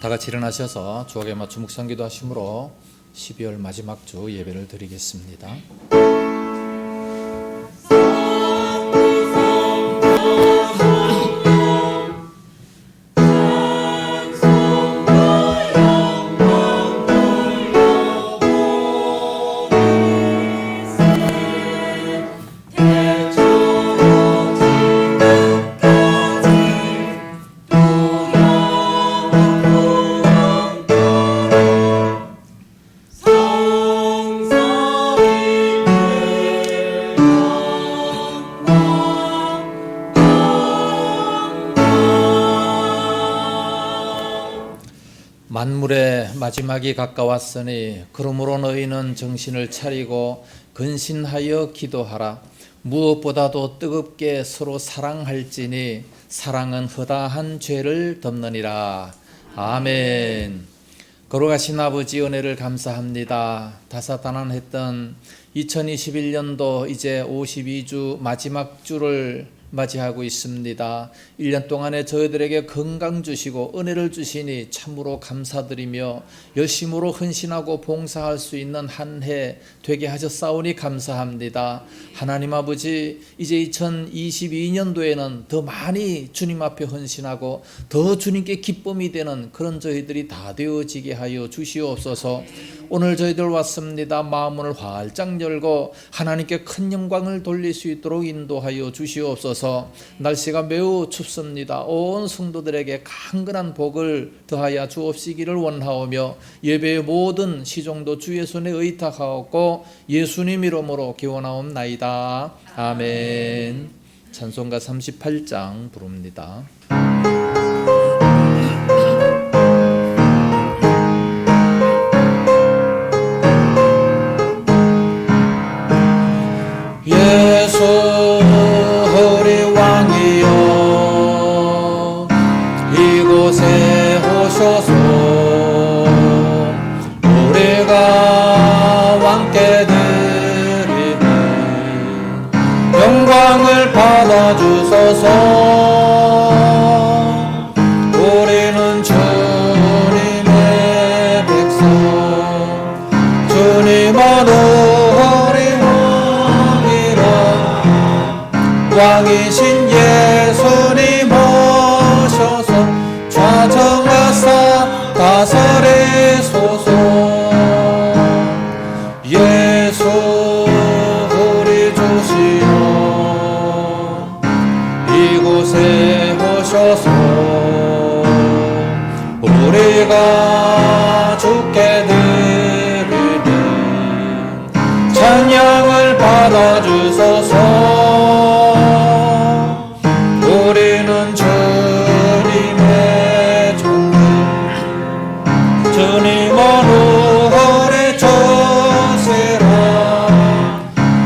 다 같이 일어나셔서 주옥에 맞춰 묵상기도 하심으로 12월 마지막 주 예배를 드리겠습니다. 만물의 마지막이 가까웠으니 그러므로 너희는 정신을 차리고 근신하여 기도하라. 무엇보다도 뜨겁게 서로 사랑할지니 사랑은 허다한 죄를 덮느니라. 아멘. 거룩하신 아버지 은혜를 감사합니다. 다사다난했던 2021년도 이제 52주 마지막 주를 맞이하고 있습니다. 1년 동안에 저희들에게 건강 주시고 은혜를 주시니 참으로 감사드리며 열심으로 헌신하고 봉사할 수 있는 한 해 되게 하셨사오니 감사합니다. 하나님 아버지, 이제 2022년도에는 더 많이 주님 앞에 헌신하고 더 주님께 기쁨이 되는 그런 저희들이 다 되어지게 하여 주시옵소서. 오늘 저희들 왔습니다. 마음을 활짝 열고 하나님께 큰 영광을 돌릴 수 있도록 인도하여 주시옵소서. 날씨가 매우 춥습니다. 온 성도들에게 강건한 복을 더하여 주옵시기를 원하오며 예배의 모든 시종도 주의 손에 의탁하옵고 예수님 이름으로 기원하옵나이다. 아멘. 찬송가 38장 부릅니다. 예수 우리 왕이여 이곳에 오셔서 우리가 왕께 드리는 영광을 받아주소서. 우리는 주님의 백성 주님으로 왕이신 예수님 오셔서 좌정하사 다스리소서. 예수 우리 주시여 이곳에 오셔서 우리가 주께 드리는 찬양을 받아주소서. 우리는 주님의 종들 주님으로 오래 조시라.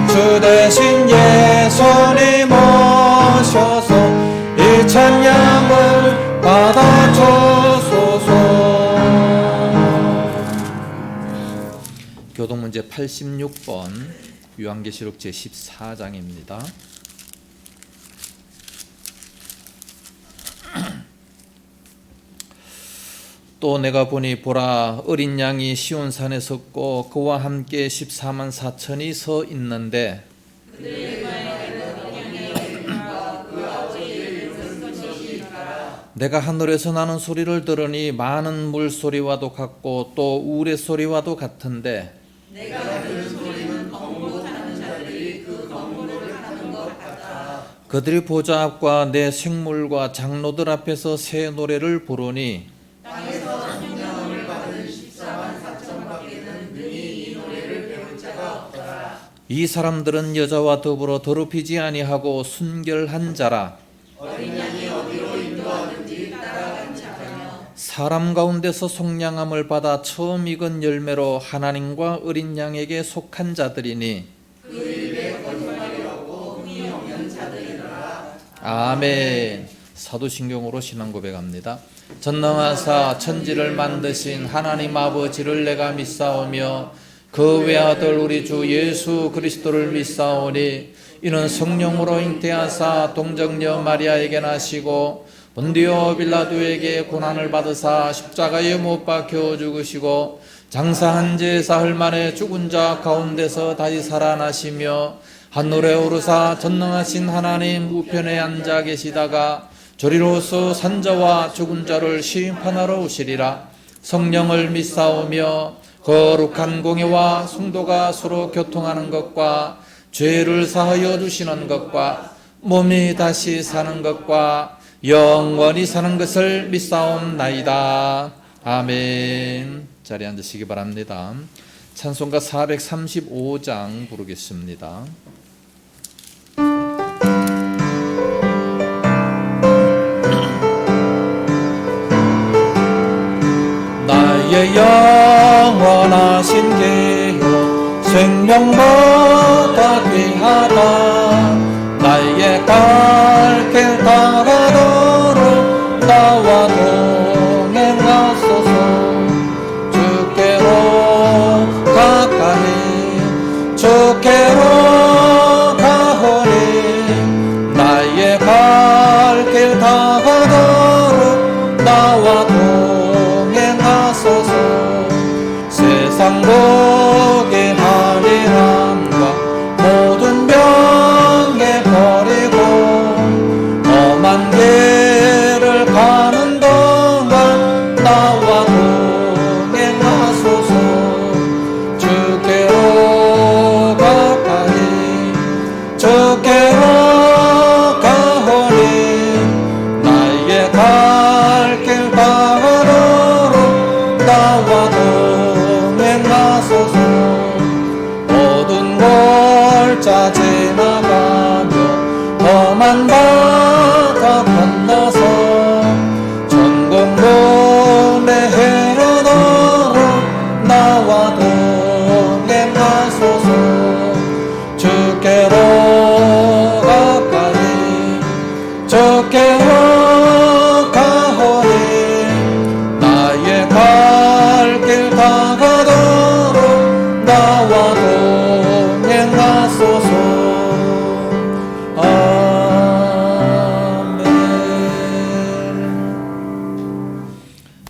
주 대신 예수님 오셔서 이 찬양을 받아주소서. 교동문제 86번 요한계시록 제14장입니다. 또 내가 보니 보라 어린 양이 시온산에 섰고 그와 함께 14만 4천이 서 있는데 내가 하늘에서 나는 소리를 들으니 많은 물소리와도 같고 또 우레 소리와도 같은데 내가 들은 소리는 경고하는 자들이 그 경고를 하는 것 같다. 그들이 보좌 앞과 내 생물과 장로들 앞에서 새 노래를 부르니 땅에서 성령을 받은 14만 4천밖에는 능히 이 노래를 배울 자가 없더라. 이 사람들은 여자와 더불어 더럽히지 아니하고 순결한 자라. 어린 양이 어디로 인도하는지 따라간 자며 사람 가운데서 속량함을 받아 처음 익은 열매로 하나님과 어린 양에게 속한 자들이니 그 입에 거짓말이 없고 흠이 없는 자들이라. 아멘. 사도신경으로 신앙 고백합니다. 전능하사 천지를 만드신 하나님 아버지를 내가 믿사오며 그 외아들 우리 주 예수 그리스도를 믿사오니 이는 성령으로 잉태하사 동정녀 마리아에게 나시고 본디오 빌라도에게 고난을 받으사 십자가에 못 박혀 죽으시고 장사한 지 사흘 만에 죽은 자 가운데서 다시 살아나시며 하늘에 오르사 전능하신 하나님 우편에 앉아 계시다가 저리로서 산자와 죽은 자를 심판하러 오시리라. 성령을 믿사오며 거룩한 공예와 성도가 서로 교통하는 것과 죄를 사하여 주시는 것과 몸이 다시 사는 것과 영원히 사는 것을 믿사옵나이다. 아멘. 자리에 앉으시기 바랍니다. 찬송가 435장 부르겠습니다. 나의 영원하신 계요 생명보다 귀하다. 나의 갈 길 따라도록 나와 동행하소서. 주께로 가까이 주께로 가오니 나의 갈 길 따라도록 나와 동행하소서. 세상 복의 한이함과 모든 병에 버리고 험한 길을 가는 동안 나와 동행하소서. 주께로 가까이 주께로 가오니 나의 갈 길 따라도록 나와 동행하소서. 모든 골짜 지나가며 험한 바다 건너서 전공문에 이르도록 나와 동행하소서. 주께로 가까이 주께로 가오니 나의 갈 길 다가도록 나와 동행하소서. 아멘.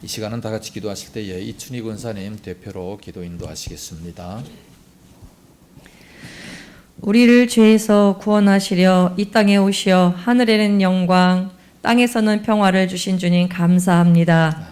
이 시간은 다 같이 기도하실 때에 이춘희 권사님 대표로 기도 인도하시겠습니다. 우리를 죄에서 구원하시려 이 땅에 오시어 하늘에는 영광, 땅에서는 평화를 주신 주님 감사합니다.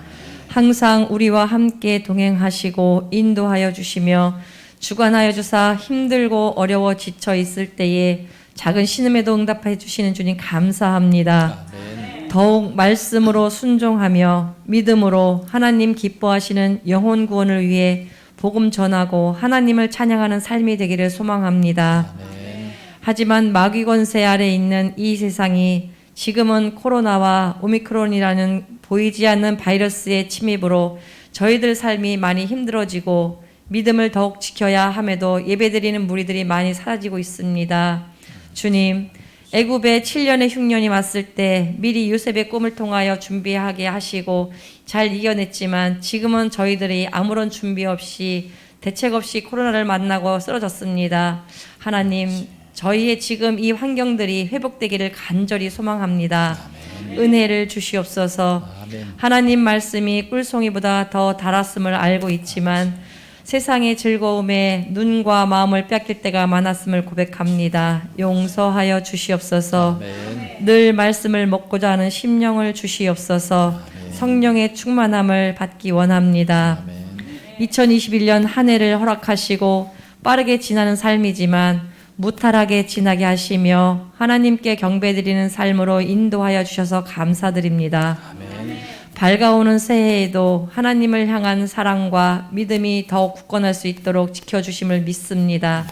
항상 우리와 함께 동행하시고 인도하여 주시며 주관하여 주사 힘들고 어려워 지쳐 있을 때에 작은 신음에도 응답해 주시는 주님 감사합니다. 아멘. 더욱 말씀으로 순종하며 믿음으로 하나님 기뻐하시는 영혼 구원을 위해 복음 전하고 하나님을 찬양하는 삶이 되기를 소망합니다. 아멘. 하지만 마귀 권세 아래 있는 이 세상이 지금은 코로나와 오미크론이라는 보이지 않는 바이러스의 침입으로 저희들 삶이 많이 힘들어지고 믿음을 더욱 지켜야 함에도 예배드리는 무리들이 많이 사라지고 있습니다. 주님, 애굽에 7년의 흉년이 왔을 때 미리 요셉의 꿈을 통하여 준비하게 하시고 잘 이겨냈지만 지금은 저희들이 아무런 준비 없이 대책 없이 코로나를 만나고 쓰러졌습니다. 하나님, 저희의 지금 이 환경들이 회복되기를 간절히 소망합니다. 은혜를 주시옵소서. 하나님 말씀이 꿀송이보다 더 달았음을 알고 있지만 세상의 즐거움에 눈과 마음을 뺏길 때가 많았음을 고백합니다. 용서하여 주시옵소서. 늘 말씀을 먹고자 하는 심령을 주시옵소서. 성령의 충만함을 받기 원합니다. 2021년 한 해를 허락하시고 빠르게 지나는 삶이지만 무탈하게 지나게 하시며 하나님께 경배드리는 삶으로 인도하여 주셔서 감사드립니다. 밝아오는 새해에도 하나님을 향한 사랑과 믿음이 더욱 굳건할 수 있도록 지켜주심을 믿습니다.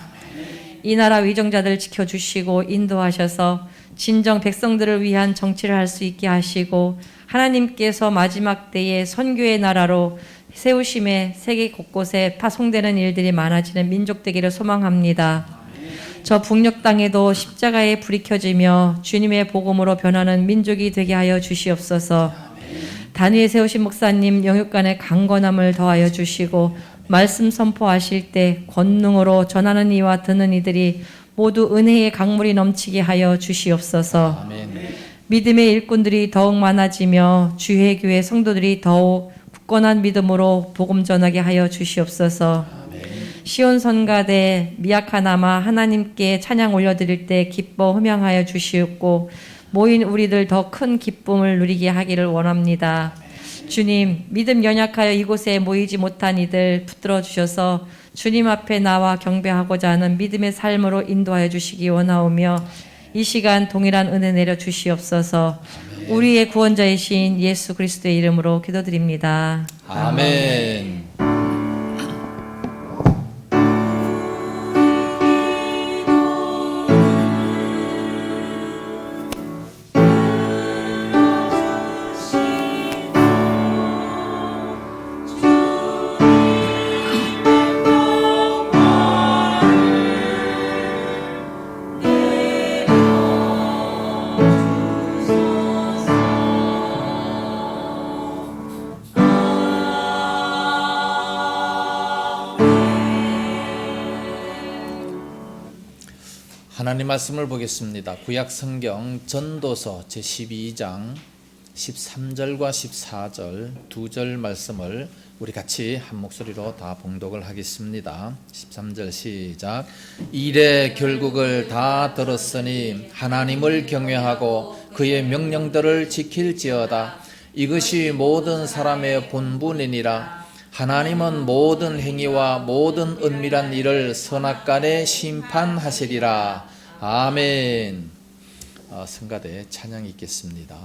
이 나라 위정자들 지켜주시고 인도하셔서 진정 백성들을 위한 정치를 할 수 있게 하시고 하나님께서 마지막 때에 선교의 나라로 세우심에 세계 곳곳에 파송되는 일들이 많아지는 민족 되기를 소망합니다. 저 북녘 땅에도 십자가의 불이 켜지며 주님의 복음으로 변하는 민족이 되게 하여 주시옵소서. 단위에 세우신 목사님 영육간의 강건함을 더하여 주시고 말씀 선포하실 때 권능으로 전하는 이와 듣는 이들이 모두 은혜의 강물이 넘치게 하여 주시옵소서. 아멘. 믿음의 일꾼들이 더욱 많아지며 주회교회 성도들이 더욱 굳건한 믿음으로 복음 전하게 하여 주시옵소서. 시온 선가대 미약하나마 하나님께 찬양 올려드릴 때 기뻐 흠양하여 주시옵고 모인 우리들 더 큰 기쁨을 누리게 하기를 원합니다. 주님, 믿음 연약하여 이곳에 모이지 못한 이들 붙들어 주셔서 주님 앞에 나와 경배하고자 하는 믿음의 삶으로 인도하여 주시기 원하오며 이 시간 동일한 은혜 내려 주시옵소서. 우리의 구원자이신 예수 그리스도의 이름으로 기도드립니다. 아멘. 하나님 말씀을 보겠습니다. 구약 성경 전도서 제12장 13절과 14절 두 절 말씀을 우리 같이 한 목소리로 다 봉독을 하겠습니다. 13절 시작. 이래 결국을 다 들었으니 하나님을 경외하고 그의 명령들을 지킬지어다. 이것이 모든 사람의 본분이니라. 하나님은 모든 행위와 모든 은밀한 일을 선악간에 심판하시리라. 아멘. 성가대 찬양이 있겠습니다.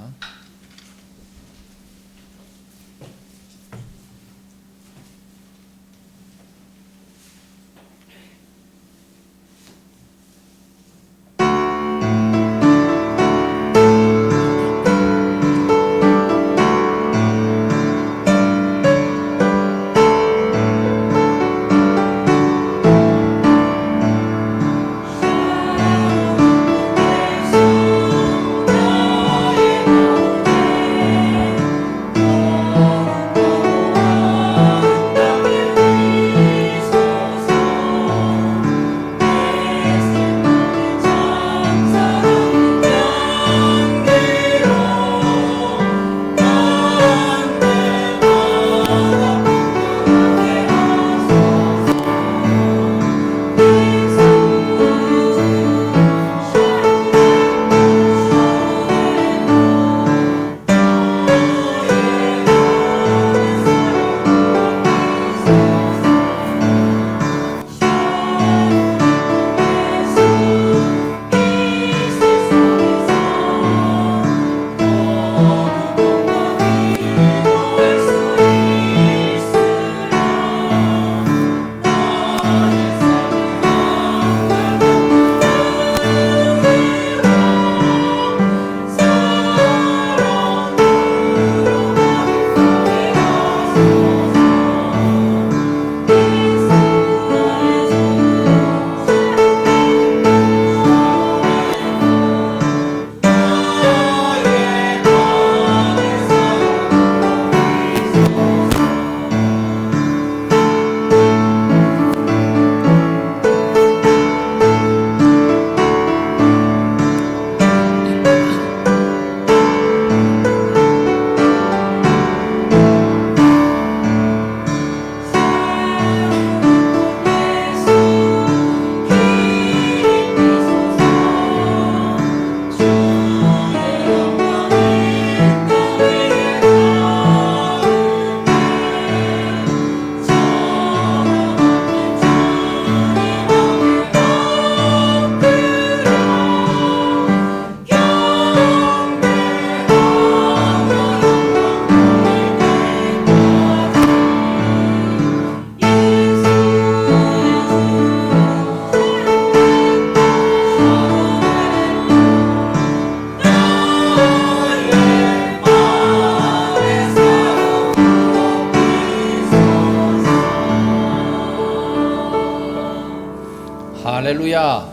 할렐루야.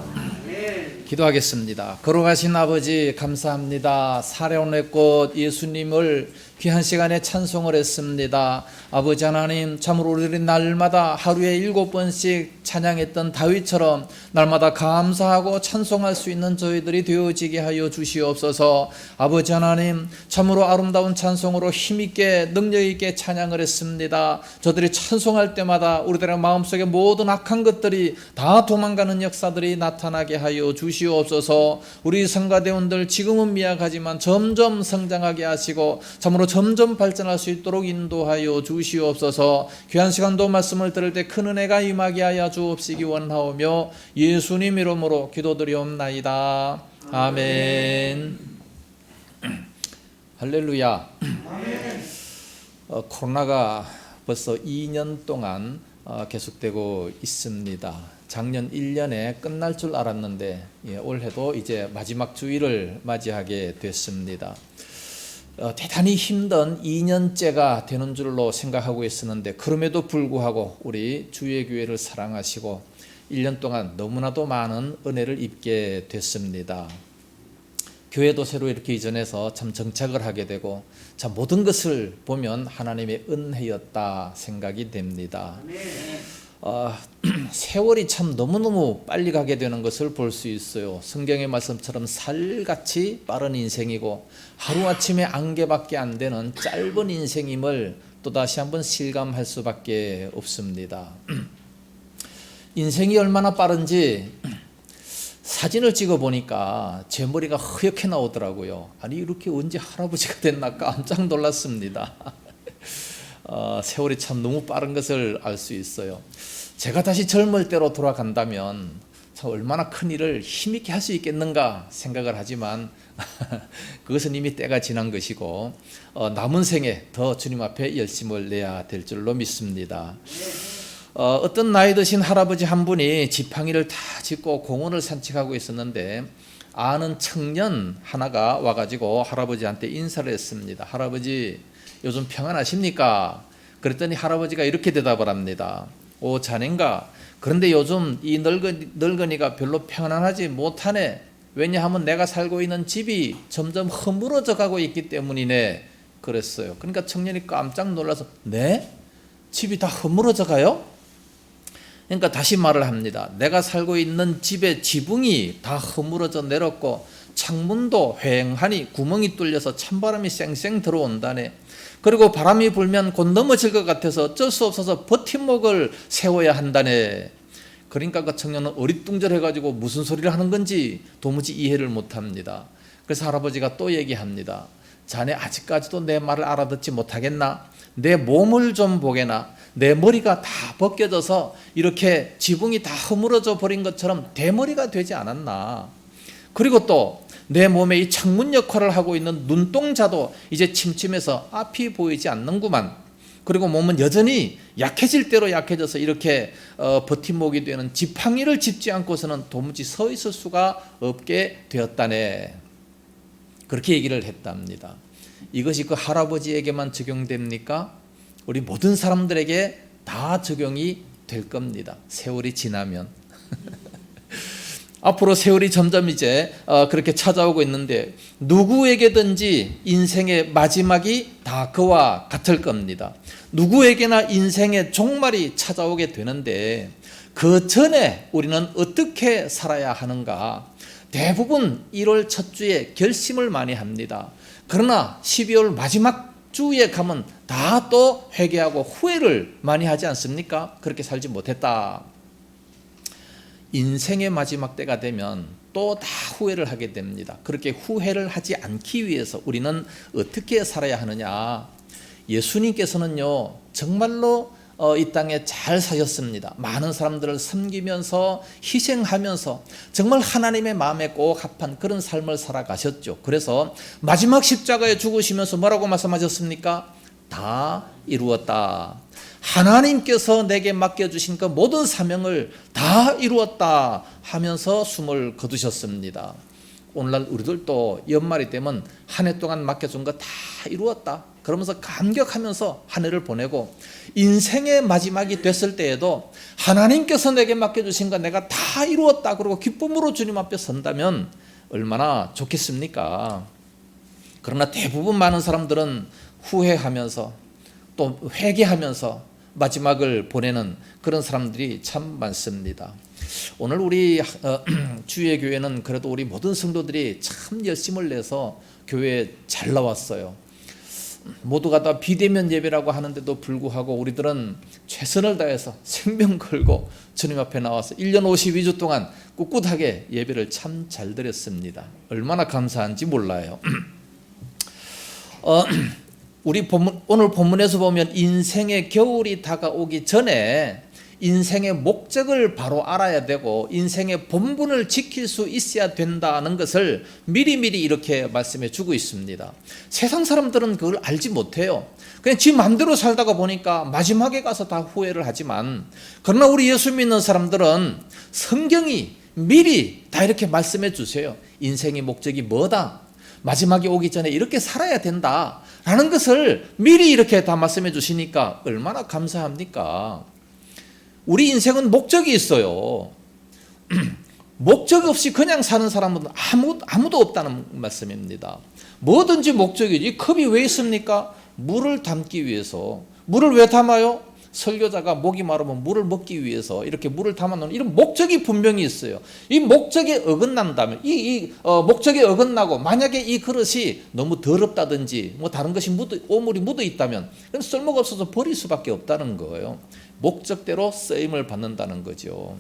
기도하겠습니다. 걸어가신 아버지 감사합니다. 살아오는 꽃 예수님을 귀한 시간에 찬송을 했습니다. 아버지 하나님, 참으로 우리들이 날마다 하루에 7번씩 찬양했던 다윗처럼 날마다 감사하고 찬송할 수 있는 저희들이 되어지게 하여 주시옵소서. 아버지 하나님, 참으로 아름다운 찬송으로 힘있게 능력있게 찬양을 했습니다. 저들이 찬송할 때마다 우리들의 마음속에 모든 악한 것들이 다 도망가는 역사들이 나타나게 하여 주시옵소서. 우리 성가대원들 지금은 미약하지만 점점 성장하게 하시고 참으로 점점 발전할 수 있도록 인도하여 주시옵소서. 귀한 시간도 말씀을 들을 때 큰 은혜가 임하게 하여 주옵시기 원하오며 예수님 이름으로 기도드리옵나이다. 아멘. 할렐루야. 코로나가 벌써 2년 동안 계속되고 있습니다. 작년 1년에 끝날 줄 알았는데 올해도 이제 마지막 주일을 맞이하게 됐습니다. 대단히 힘든 2년째가 되는 줄로 생각하고 있었는데 그럼에도 불구하고 우리 주의 교회를 사랑하시고 1년 동안 너무나도 많은 은혜를 입게 됐습니다. 교회도 새로 이렇게 이전해서 참 정착을 하게 되고 참 모든 것을 보면 하나님의 은혜였다 생각이 됩니다. 세월이 참 너무너무 빨리 가게 되는 것을 볼 수 있어요. 성경의 말씀처럼 살같이 빠른 인생이고 하루아침에 안개밖에 안 되는 짧은 인생임을 또다시 한번 실감할 수밖에 없습니다. 인생이 얼마나 빠른지 사진을 찍어 보니까 제 머리가 허옇게 나오더라고요. 아니 이렇게 언제 할아버지가 됐나 깜짝 놀랐습니다. 세월이 참 너무 빠른 것을 알 수 있어요. 제가 다시 젊을 때로 돌아간다면 참 얼마나 큰 일을 힘있게 할 수 있겠는가 생각을 하지만 그것은 이미 때가 지난 것이고 남은 생에 더 주님 앞에 열심을 내야 될 줄로 믿습니다. 어떤 나이 드신 할아버지 한 분이 지팡이를 다 짚고 공원을 산책하고 있었는데 아는 청년 하나가 와가지고 할아버지한테 인사를 했습니다. 할아버지 요즘 평안하십니까? 그랬더니 할아버지가 이렇게 대답을 합니다. 오 자넨가? 그런데 요즘 이 늙은이가 별로 평안하지 못하네. 왜냐하면 내가 살고 있는 집이 점점 허물어져 가고 있기 때문이네. 그랬어요. 그러니까 청년이 깜짝 놀라서 네? 집이 다 허물어져 가요? 그러니까 다시 말을 합니다. 내가 살고 있는 집의 지붕이 다 허물어져 내렸고 창문도 휑하니 구멍이 뚫려서 찬바람이 쌩쌩 들어온다네. 그리고 바람이 불면 곧 넘어질 것 같아서 어쩔 수 없어서 버팀목을 세워야 한다네. 그러니까 그 청년은 어리뚱절해가지고 무슨 소리를 하는 건지 도무지 이해를 못합니다. 그래서 할아버지가 또 얘기합니다. 자네 아직까지도 내 말을 알아듣지 못하겠나? 내 몸을 좀 보게나? 내 머리가 다 벗겨져서 이렇게 지붕이 다 허물어져 버린 것처럼 대머리가 되지 않았나? 그리고 또 내 몸에 이 창문 역할을 하고 있는 눈동자도 이제 침침해서 앞이 보이지 않는구만. 그리고 몸은 여전히 약해질 대로 약해져서 이렇게 버팀목이 되는 지팡이를 짚지 않고서는 도무지 서 있을 수가 없게 되었다네. 그렇게 얘기를 했답니다. 이것이 그 할아버지에게만 적용됩니까? 우리 모든 사람들에게 다 적용이 될 겁니다. 세월이 지나면. 앞으로 세월이 점점 이제 그렇게 찾아오고 있는데 누구에게든지 인생의 마지막이 다 그와 같을 겁니다. 누구에게나 인생의 종말이 찾아오게 되는데 그 전에 우리는 어떻게 살아야 하는가? 대부분 1월 첫 주에 결심을 많이 합니다. 그러나 12월 마지막 주에 가면 다 또 회개하고 후회를 많이 하지 않습니까? 그렇게 살지 못했다. 인생의 마지막 때가 되면 또 다 후회를 하게 됩니다. 그렇게 후회를 하지 않기 위해서 우리는 어떻게 살아야 하느냐? 예수님께서는요 정말로 이 땅에 잘 사셨습니다. 많은 사람들을 섬기면서 희생하면서 정말 하나님의 마음에 꼭 합한 그런 삶을 살아가셨죠. 그래서 마지막 십자가에 죽으시면서 뭐라고 말씀하셨습니까? 다 이루었다. 하나님께서 내게 맡겨주신 그 모든 사명을 다 이루었다 하면서 숨을 거두셨습니다. 오늘날 우리들도 연말이 되면 한 해 동안 맡겨준 거 다 이루었다 그러면서 감격하면서 한 해를 보내고 인생의 마지막이 됐을 때에도 하나님께서 내게 맡겨주신 거 내가 다 이루었다 그러고 기쁨으로 주님 앞에 선다면 얼마나 좋겠습니까? 그러나 대부분 많은 사람들은 후회하면서 또 회개하면서 마지막을 보내는 그런 사람들이 참 많습니다. 오늘 우리 주의 교회는 그래도 우리 모든 성도들이 참 열심을 내서 교회에 잘 나왔어요. 모두가 다 비대면 예배라고 하는데도 불구하고 우리들은 최선을 다해서 생명 걸고 주님 앞에 나와서 1년 52주 동안 꿋꿋하게 예배를 참 잘 드렸습니다. 얼마나 감사한지 몰라요. 우리 오늘 본문에서 보면 인생의 겨울이 다가오기 전에 인생의 목적을 바로 알아야 되고 인생의 본분을 지킬 수 있어야 된다는 것을 미리미리 이렇게 말씀해 주고 있습니다. 세상 사람들은 그걸 알지 못해요. 그냥 지 마음대로 살다가 보니까 마지막에 가서 다 후회를 하지만, 그러나 우리 예수 믿는 사람들은 성경이 미리 다 이렇게 말씀해 주세요. 인생의 목적이 뭐다, 마지막에 오기 전에 이렇게 살아야 된다 라는 것을 미리 이렇게 다 말씀해 주시니까 얼마나 감사합니까? 우리 인생은 목적이 있어요. 목적 없이 그냥 사는 사람은 아무도 없다는 말씀입니다. 뭐든지 목적이지. 이 컵이 왜 있습니까? 물을 담기 위해서. 물을 왜 담아요? 설교자가 목이 마르면 물을 먹기 위해서 이렇게 물을 담아놓는 이런 목적이 분명히 있어요. 이 목적에 어긋난다면, 목적에 어긋나고 만약에 이 그릇이 너무 더럽다든지 뭐 다른 것이 오물이 묻어 있다면 그럼 쓸모가 없어서 버릴 수밖에 없다는 거예요. 목적대로 쓰임을 받는다는 거죠.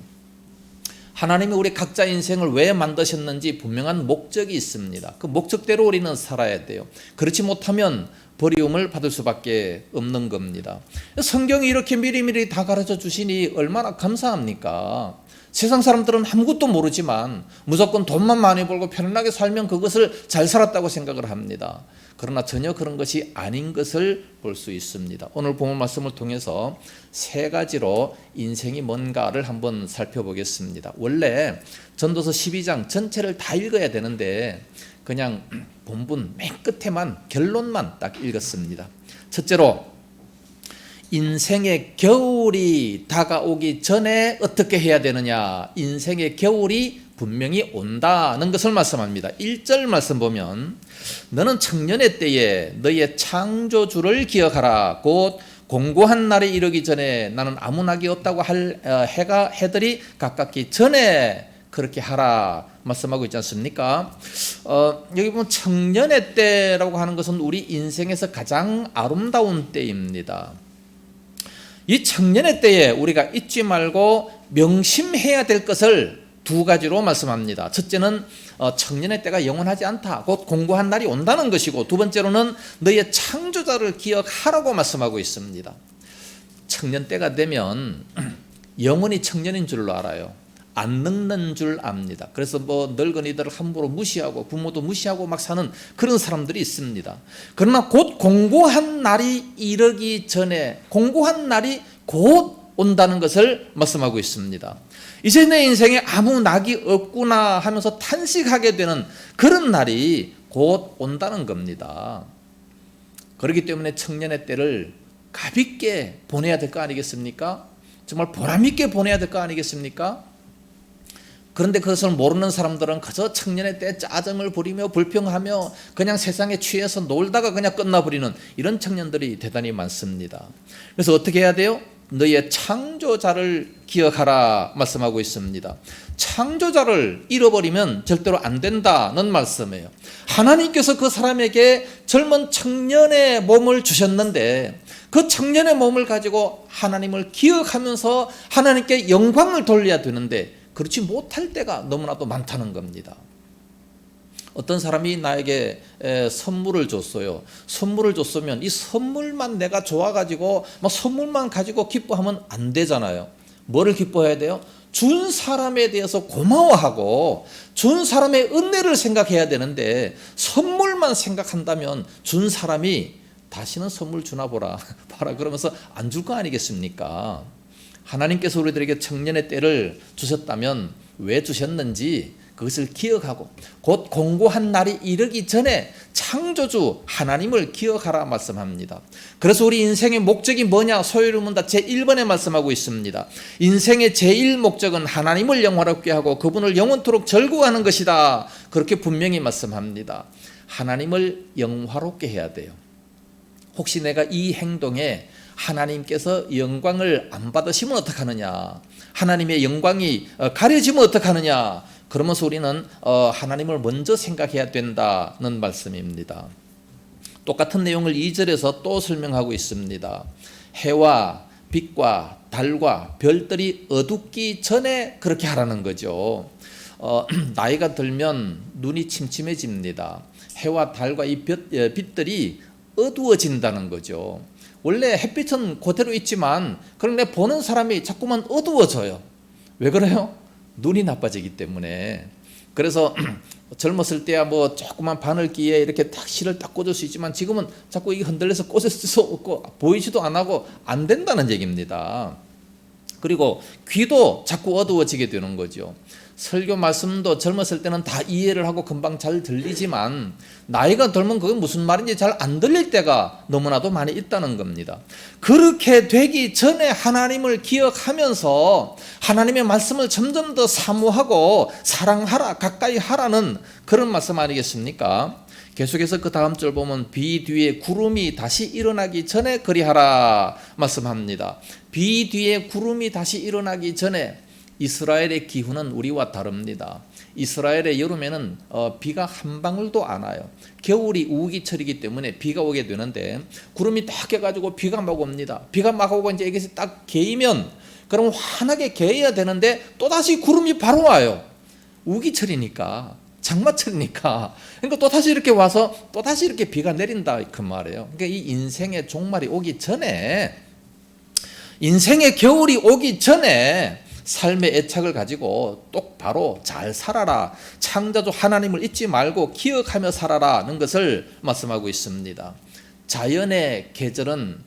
하나님이 우리 각자 인생을 왜 만드셨는지 분명한 목적이 있습니다. 그 목적대로 우리는 살아야 돼요. 그렇지 못하면 버리움을 받을 수밖에 없는 겁니다. 성경이 이렇게 미리미리 다 가르쳐 주시니 얼마나 감사합니까? 세상 사람들은 아무것도 모르지만 무조건 돈만 많이 벌고 편안하게 살면 그것을 잘 살았다고 생각을 합니다. 그러나 전혀 그런 것이 아닌 것을 볼 수 있습니다. 오늘 본문 말씀을 통해서 세 가지로 인생이 뭔가를 한번 살펴보겠습니다. 원래 전도서 12장 전체를 다 읽어야 되는데 그냥 본문 맨 끝에만 결론만 딱 읽었습니다. 첫째로, 인생의 겨울이 다가오기 전에 어떻게 해야 되느냐. 인생의 겨울이 분명히 온다는 것을 말씀합니다. 1절 말씀 보면 너는 청년의 때에 너의 창조주를 기억하라. 곧 공고한 날이 이르기 전에 나는 아무 낙이 없다고 할 해들이 가깝기 전에 그렇게 하라 말씀하고 있지 않습니까? 여기 보면 청년의 때라고 하는 것은 우리 인생에서 가장 아름다운 때입니다. 이 청년의 때에 우리가 잊지 말고 명심해야 될 것을 두 가지로 말씀합니다. 첫째는 청년의 때가 영원하지 않다. 곧 공고한 날이 온다는 것이고, 두 번째로는 너의 창조자를 기억하라고 말씀하고 있습니다. 청년 때가 되면 영원히 청년인 줄로 알아요. 안 늙는 줄 압니다. 그래서 뭐 늙은이들을 함부로 무시하고 부모도 무시하고 막 사는 그런 사람들이 있습니다. 그러나 곧 공고한 날이 이르기 전에, 공고한 날이 곧 온다는 것을 말씀하고 있습니다. 이제 내 인생에 아무 낙이 없구나 하면서 탄식하게 되는 그런 날이 곧 온다는 겁니다. 그렇기 때문에 청년의 때를 가볍게 보내야 될 거 아니겠습니까? 정말 보람있게 보내야 될 거 아니겠습니까? 그런데 그것을 모르는 사람들은 그저 청년의 때 짜증을 부리며 불평하며 그냥 세상에 취해서 놀다가 그냥 끝나버리는 이런 청년들이 대단히 많습니다. 그래서 어떻게 해야 돼요? 너의 창조자를 기억하라 말씀하고 있습니다. 창조자를 잃어버리면 절대로 안 된다는 말씀이에요. 하나님께서 그 사람에게 젊은 청년의 몸을 주셨는데 그 청년의 몸을 가지고 하나님을 기억하면서 하나님께 영광을 돌려야 되는데 그렇지 못할 때가 너무나도 많다는 겁니다. 어떤 사람이 나에게 선물을 줬어요. 선물을 줬으면 이 선물만 내가 좋아가지고 막 선물만 가지고 기뻐하면 안 되잖아요. 뭐를 기뻐해야 돼요? 준 사람에 대해서 고마워하고 준 사람의 은혜를 생각해야 되는데 선물만 생각한다면 준 사람이 다시는 선물 주나 보라 봐라 그러면서 안 줄 거 아니겠습니까? 하나님께서 우리들에게 청년의 때를 주셨다면 왜 주셨는지 그것을 기억하고 곧 공고한 날이 이르기 전에 창조주 하나님을 기억하라 말씀합니다. 그래서 우리 인생의 목적이 뭐냐? 소위를 묻다 제1번에 말씀하고 있습니다. 인생의 제1 목적은 하나님을 영화롭게 하고 그분을 영원토록 즐거워하는 것이다. 그렇게 분명히 말씀합니다. 하나님을 영화롭게 해야 돼요. 혹시 내가 이 행동에 하나님께서 영광을 안 받으시면 어떡하느냐, 하나님의 영광이 가려지면 어떡하느냐, 그러면서 우리는 하나님을 먼저 생각해야 된다는 말씀입니다. 똑같은 내용을 2절에서 또 설명하고 있습니다. 해와 빛과 달과 별들이 어둡기 전에 그렇게 하라는 거죠. 나이가 들면 눈이 침침해집니다. 해와 달과 이 빛들이 어두워진다는 거죠. 원래 햇빛은 그대로 있지만 그런데 보는 사람이 자꾸만 어두워져요. 왜 그래요? 눈이 나빠지기 때문에. 그래서 젊었을 때야 뭐 조그만 바늘기에 이렇게 딱 실을 딱 꽂을 수 있지만 지금은 자꾸 이게 흔들려서 꽂을 수 없고 보이지도 안 하고 안 된다는 얘기입니다. 그리고 귀도 자꾸 어두워지게 되는 거죠. 설교 말씀도 젊었을 때는 다 이해를 하고 금방 잘 들리지만 나이가 들면 그게 무슨 말인지 잘 안 들릴 때가 너무나도 많이 있다는 겁니다. 그렇게 되기 전에 하나님을 기억하면서 하나님의 말씀을 점점 더 사모하고 사랑하라, 가까이 하라는 그런 말씀 아니겠습니까? 계속해서 그 다음 절 보면 비 뒤에 구름이 다시 일어나기 전에 그리하라 말씀합니다. 비 뒤에 구름이 다시 일어나기 전에. 이스라엘의 기후는 우리와 다릅니다. 이스라엘의 여름에는 비가 한 방울도 안 와요. 겨울이 우기철이기 때문에 비가 오게 되는데 구름이 딱 껴가지고 비가 막 옵니다. 비가 막 오고 이제 이것이 딱 개이면 그럼 환하게 개어야 되는데 또다시 구름이 바로 와요. 우기철이니까, 장마철이니까. 그러니까 또다시 이렇게 와서 또다시 이렇게 비가 내린다 그 말이에요. 그러니까 이 인생의 종말이 오기 전에, 인생의 겨울이 오기 전에 삶의 애착을 가지고 똑바로 잘 살아라, 창조주 하나님을 잊지 말고 기억하며 살아라는 것을 말씀하고 있습니다. 자연의 계절은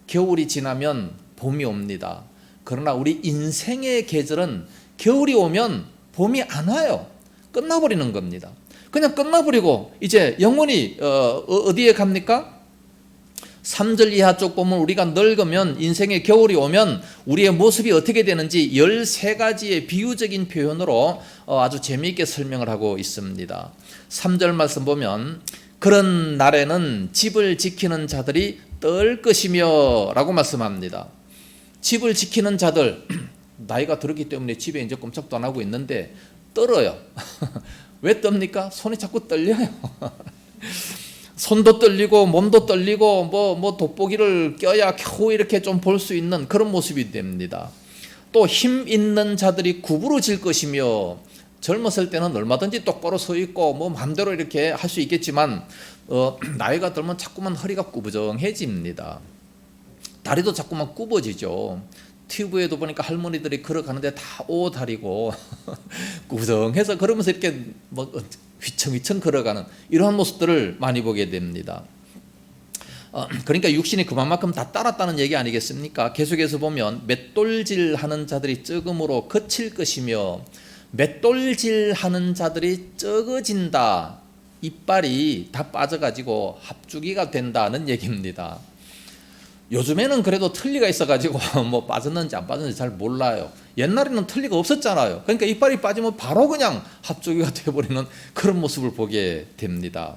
겨울이 지나면 봄이 옵니다. 그러나 우리 인생의 계절은 겨울이 오면 봄이 안 와요. 끝나버리는 겁니다. 그냥 끝나버리고 이제 영원히 어디에 갑니까? 3절 이하 쪽 보면 우리가 늙으면 인생의 겨울이 오면 우리의 모습이 어떻게 되는지 13가지의 비유적인 표현으로 아주 재미있게 설명을 하고 있습니다. 3절 말씀 보면 그런 날에는 집을 지키는 자들이 떨 것이며 라고 말씀합니다. 집을 지키는 자들, 나이가 들었기 때문에 집에 이제 꼼짝도 안 하고 있는데 떨어요. 왜 떱니까? 손이 자꾸 떨려요. 손도 떨리고 몸도 떨리고 뭐 돋보기를 껴야 겨우 이렇게 좀 볼 수 있는 그런 모습이 됩니다. 또 힘 있는 자들이 구부러질 것이며, 젊었을 때는 얼마든지 똑바로 서 있고 뭐 마음대로 이렇게 할 수 있겠지만 나이가 들면 자꾸만 허리가 구부정해집니다. 다리도 자꾸만 굽어지죠. 튜브에도 보니까 할머니들이 걸어가는데 다 오다리고 구부정해서 그러면서 이렇게 뭐 휘청휘청 걸어가는 이러한 모습들을 많이 보게 됩니다. 그러니까 육신이 그만큼 다 따랐다는 얘기 아니겠습니까? 계속해서 보면 맷돌질하는 자들이 적음으로 거칠 것이며, 맷돌질하는 자들이 적어진다. 이빨이 다 빠져가지고 합주기가 된다는 얘기입니다. 요즘에는 그래도 틀니가 있어가지고 뭐 빠졌는지 안 빠졌는지 잘 몰라요. 옛날에는 틀니가 없었잖아요. 그러니까 이빨이 빠지면 바로 그냥 합주기가 되어버리는 그런 모습을 보게 됩니다.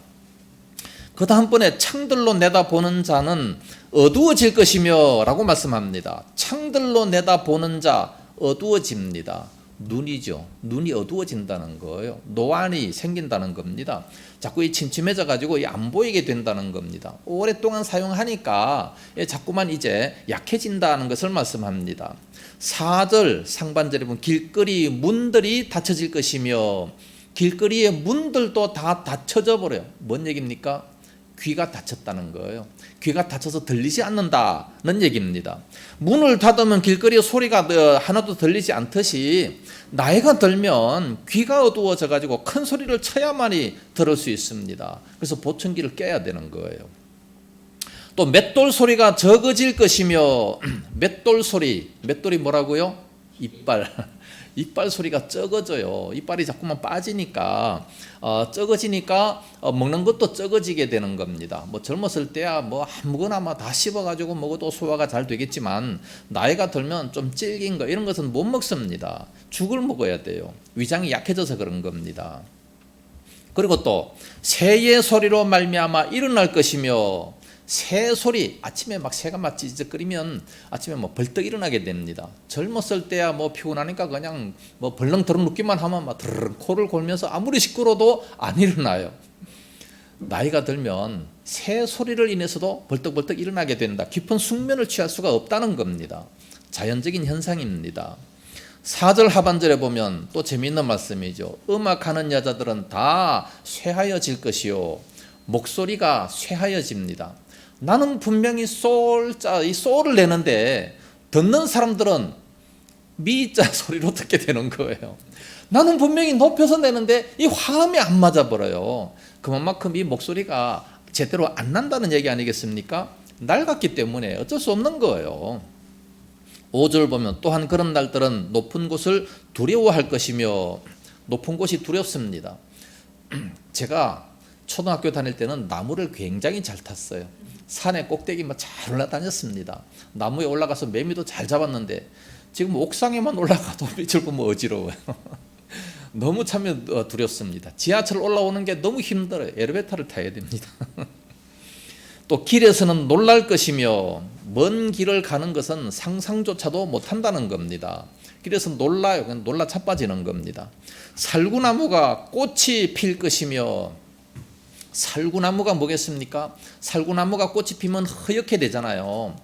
그 다음번에 창들로 내다보는 자는 어두워질 것이며 라고 말씀합니다. 창들로 내다보는 자 어두워집니다. 눈이죠. 눈이 어두워진다는 거예요. 노안이 생긴다는 겁니다. 자꾸 이 침침해져 가지고 안 보이게 된다는 겁니다. 오랫동안 사용하니까 자꾸만 이제 약해진다는 것을 말씀합니다. 4절 상반절에 보면 길거리 문들이 닫혀질 것이며, 길거리의 문들도 다 닫혀져 버려요. 뭔 얘기입니까? 귀가 닫혔다는 거예요. 귀가 닫혀서 들리지 않는다는 얘기입니다. 문을 닫으면 길거리의 소리가 하나도 들리지 않듯이 나이가 들면 귀가 어두워져 가지고 큰 소리를 쳐야만이 들을 수 있습니다. 그래서 보청기를 껴야 되는 거예요. 또 맷돌 소리가 적어질 것이며, 맷돌 소리, 맷돌이 뭐라고요? 이빨. 이빨 소리가 적어져요. 이빨이 자꾸만 빠지니까 적어지니까 먹는 것도 적어지게 되는 겁니다. 뭐 젊었을 때야 뭐 아무거나 다 씹어가지고 먹어도 소화가 잘 되겠지만 나이가 들면 좀 질긴 거 이런 것은 못 먹습니다. 죽을 먹어야 돼요. 위장이 약해져서 그런 겁니다. 그리고 또 새의 소리로 말미암아 일어날 것이며, 새 소리, 아침에 막 새가 막 찌직거리면 아침에 뭐 벌떡 일어나게 됩니다. 젊었을 때야 뭐 피곤하니까 그냥 뭐 벌렁더렁 눕기만 하면 막 드르륵 코를 골면서 아무리 시끄러워도 안 일어나요. 나이가 들면 새 소리를 인해서도 벌떡벌떡 일어나게 된다. 깊은 숙면을 취할 수가 없다는 겁니다. 자연적인 현상입니다. 4절 하반절에 보면 또 재미있는 말씀이죠. 음악하는 여자들은 다 쇠하여질 것이요 목소리가 쇠하여집니다. 나는 분명히 이 솔을 내는데 듣는 사람들은 미자 소리로 듣게 되는 거예요. 나는 분명히 높여서 내는데 이 화음이 안 맞아버려요. 그만큼 이 목소리가 제대로 안 난다는 얘기 아니겠습니까? 낡았기 때문에 어쩔 수 없는 거예요. 5절 보면 또한 그런 날들은 높은 곳을 두려워할 것이며 높은 곳이 두렵습니다. 제가 초등학교 다닐 때는 나무를 굉장히 잘 탔어요. 산에 꼭대기만 잘 올라다녔습니다. 나무에 올라가서 매미도 잘 잡았는데 지금 옥상에만 올라가도 밑을 보면 어지러워요. 너무 참 두렵습니다. 지하철 올라오는 게 너무 힘들어요. 엘리베이터를 타야 됩니다. 또 길에서는 놀랄 것이며 먼 길을 가는 것은 상상조차도 못한다는 겁니다. 길에서 놀라요. 그냥 놀라 자빠지는 겁니다. 살구나무가 꽃이 필 것이며 살구나무가 뭐겠습니까? 살구나무가 꽃이 피면 허옇게 되잖아요.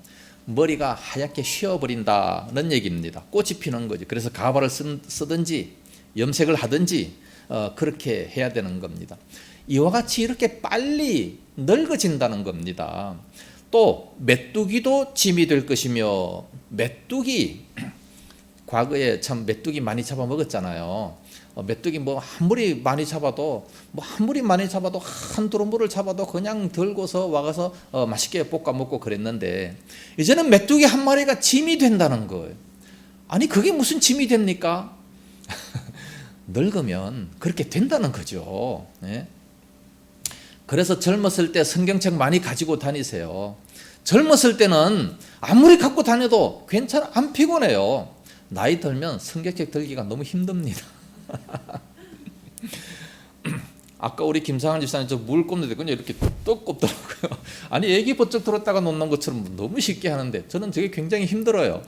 머리가 하얗게 휘어버린다는 얘기입니다. 꽃이 피는 거죠. 그래서 가발을 쓰든지 염색을 하든지 그렇게 해야 되는 겁니다. 이와 같이 이렇게 빨리 늙어진다는 겁니다. 또 메뚜기도 짐이 될 것이며 메뚜기 과거에 참 메뚜기 많이 잡아먹었잖아요. 메뚜기 뭐 한 무리 많이 잡아도 한 두루물을 잡아도 그냥 들고서 와가서 맛있게 볶아 먹고 그랬는데 이제는 메뚜기 한 마리가 짐이 된다는 거예요. 아니 그게 무슨 짐이 됩니까? 늙으면 그렇게 된다는 거죠. 네? 그래서 젊었을 때 성경책 많이 가지고 다니세요. 젊었을 때는 아무리 갖고 다녀도 괜찮아, 안 피곤해요. 나이 들면 성경책 들기가 너무 힘듭니다. 아까 우리 김상환 집사님 저 물 꼽는데 그냥 이렇게 떡 꼽더라고요. 아니 애기 버쩍 들었다가 놓는 것처럼 너무 쉽게 하는데 저는 저게 굉장히 힘들어요.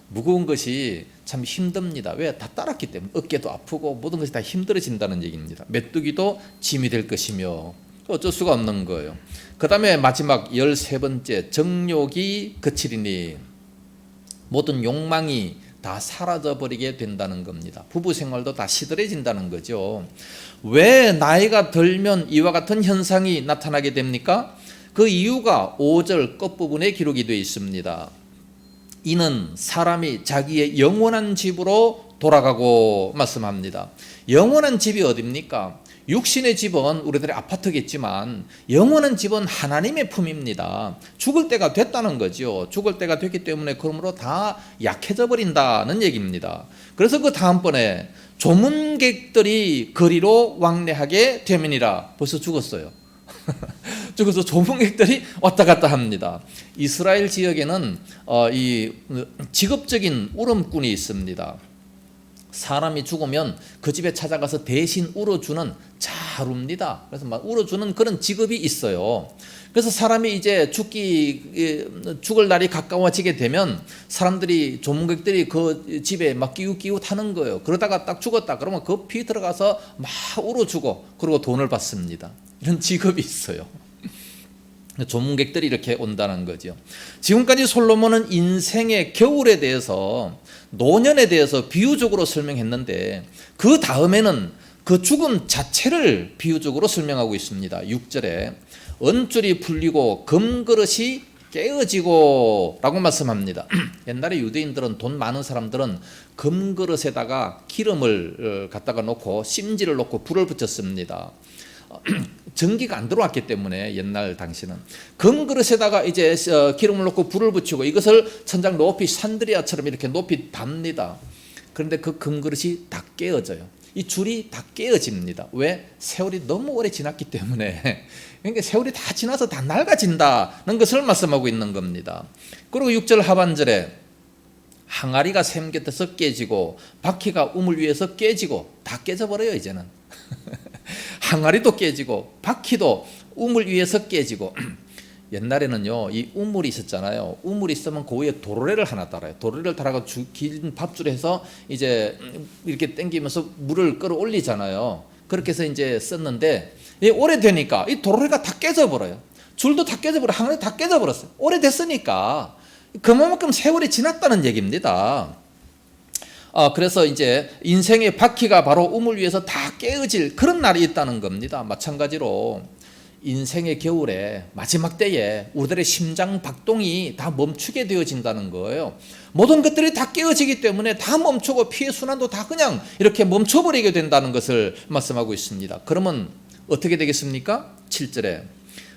무거운 것이 참 힘듭니다. 왜? 다 따랐기 때문에 어깨도 아프고 모든 것이 다 힘들어진다는 얘기입니다. 메뚜기도 짐이 될 것이며 어쩔 수가 없는 거예요. 그 다음에 마지막 13번째 정욕이 그치리니 모든 욕망이 다 사라져버리게 된다는 겁니다. 부부 생활도 다 시들해진다는 거죠. 왜 나이가 들면 이와 같은 현상이 나타나게 됩니까? 그 이유가 5절 끝부분에 기록이 되어 있습니다. 이는 사람이 자기의 영원한 집으로 돌아가고 말씀합니다. 영원한 집이 어디입니까? 육신의 집은 우리들의 아파트겠지만 영원한 집은 하나님의 품입니다. 죽을 때가 됐다는 거죠. 죽을 때가 됐기 때문에 그러므로 다 약해져 버린다는 얘기입니다. 그래서 그 다음번에 조문객들이 거리로 왕래하게 되면이라 벌써 죽었어요. 그래서 조문객들이 왔다 갔다 합니다. 이스라엘 지역에는 이 직업적인 울음꾼이 있습니다. 사람이 죽으면 그 집에 찾아가서 대신 울어주는 잘 웁니다. 그래서 막 울어주는 그런 직업이 있어요. 그래서 사람이 이제 죽을 날이 가까워지게 되면 사람들이 조문객들이 그 집에 막 끼웃끼웃하는 거예요. 그러다가 딱 죽었다 그러면 급히 들어가서 막 울어주고 그리고 돈을 받습니다. 이런 직업이 있어요. 조문객들이 이렇게 온다는 거죠. 지금까지 솔로몬은 인생의 겨울에 대해서 노년에 대해서 비유적으로 설명했는데 그 다음에는 그 죽음 자체를 비유적으로 설명하고 있습니다. 6절에 언줄이 풀리고 금그릇이 깨어지고 라고 말씀합니다. 옛날에 유대인들은 돈 많은 사람들은 금그릇에다가 기름을 갖다가 놓고 심지를 놓고 불을 붙였습니다. 전기가 안 들어왔기 때문에 옛날 당시는 금그릇에다가 이제 기름을 넣고 불을 붙이고 이것을 천장 높이 산드리아처럼 이렇게 높이 답니다. 그런데 그 금그릇이 다 깨어져요. 이 줄이 다 깨어집니다. 왜? 세월이 너무 오래 지났기 때문에. 그러니까 세월이 다 지나서 다 낡아진다는 것을 말씀하고 있는 겁니다. 그리고 6절 하반절에 항아리가 샘 곁에서 깨지고 바퀴가 우물 위에서 깨지고 다 깨져버려요 이제는. 항아리도 깨지고 바퀴도 우물 위에서 깨지고 옛날에는요 이 우물이 있었잖아요. 우물이 있으면 그 위에 도로래를 하나 달아요. 도로래를 달아가 긴 밧줄을 해서 이제 이렇게 당기면서 물을 끌어올리잖아요. 그렇게 해서 이제 썼는데 오래되니까 이 도로래가 다 깨져버려요. 줄도 다 깨져버려, 항아리 다 깨져버렸어요. 오래됐으니까 그만큼 세월이 지났다는 얘기입니다. 그래서 이제 인생의 바퀴가 바로 우물 위에서 다 깨어질 그런 날이 있다는 겁니다. 마찬가지로 인생의 겨울에 마지막 때에 우리들의 심장 박동이 다 멈추게 되어진다는 거예요. 모든 것들이 다 깨어지기 때문에 다 멈추고 피의 순환도 다 그냥 이렇게 멈춰버리게 된다는 것을 말씀하고 있습니다. 그러면 어떻게 되겠습니까? 7절에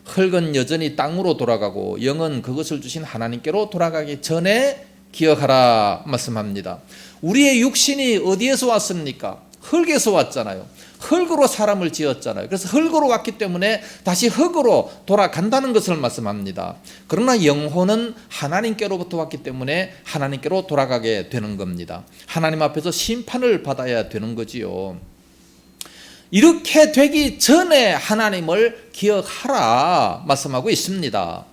흙은 여전히 땅으로 돌아가고 영은 그것을 주신 하나님께로 돌아가기 전에 기억하라 말씀합니다. 우리의 육신이 어디에서 왔습니까? 흙에서 왔잖아요. 흙으로 사람을 지었잖아요. 그래서 흙으로 왔기 때문에 다시 흙으로 돌아간다는 것을 말씀합니다. 그러나 영혼은 하나님께로부터 왔기 때문에 하나님께로 돌아가게 되는 겁니다. 하나님 앞에서 심판을 받아야 되는 거지요. 이렇게 되기 전에 하나님을 기억하라 말씀하고 있습니다.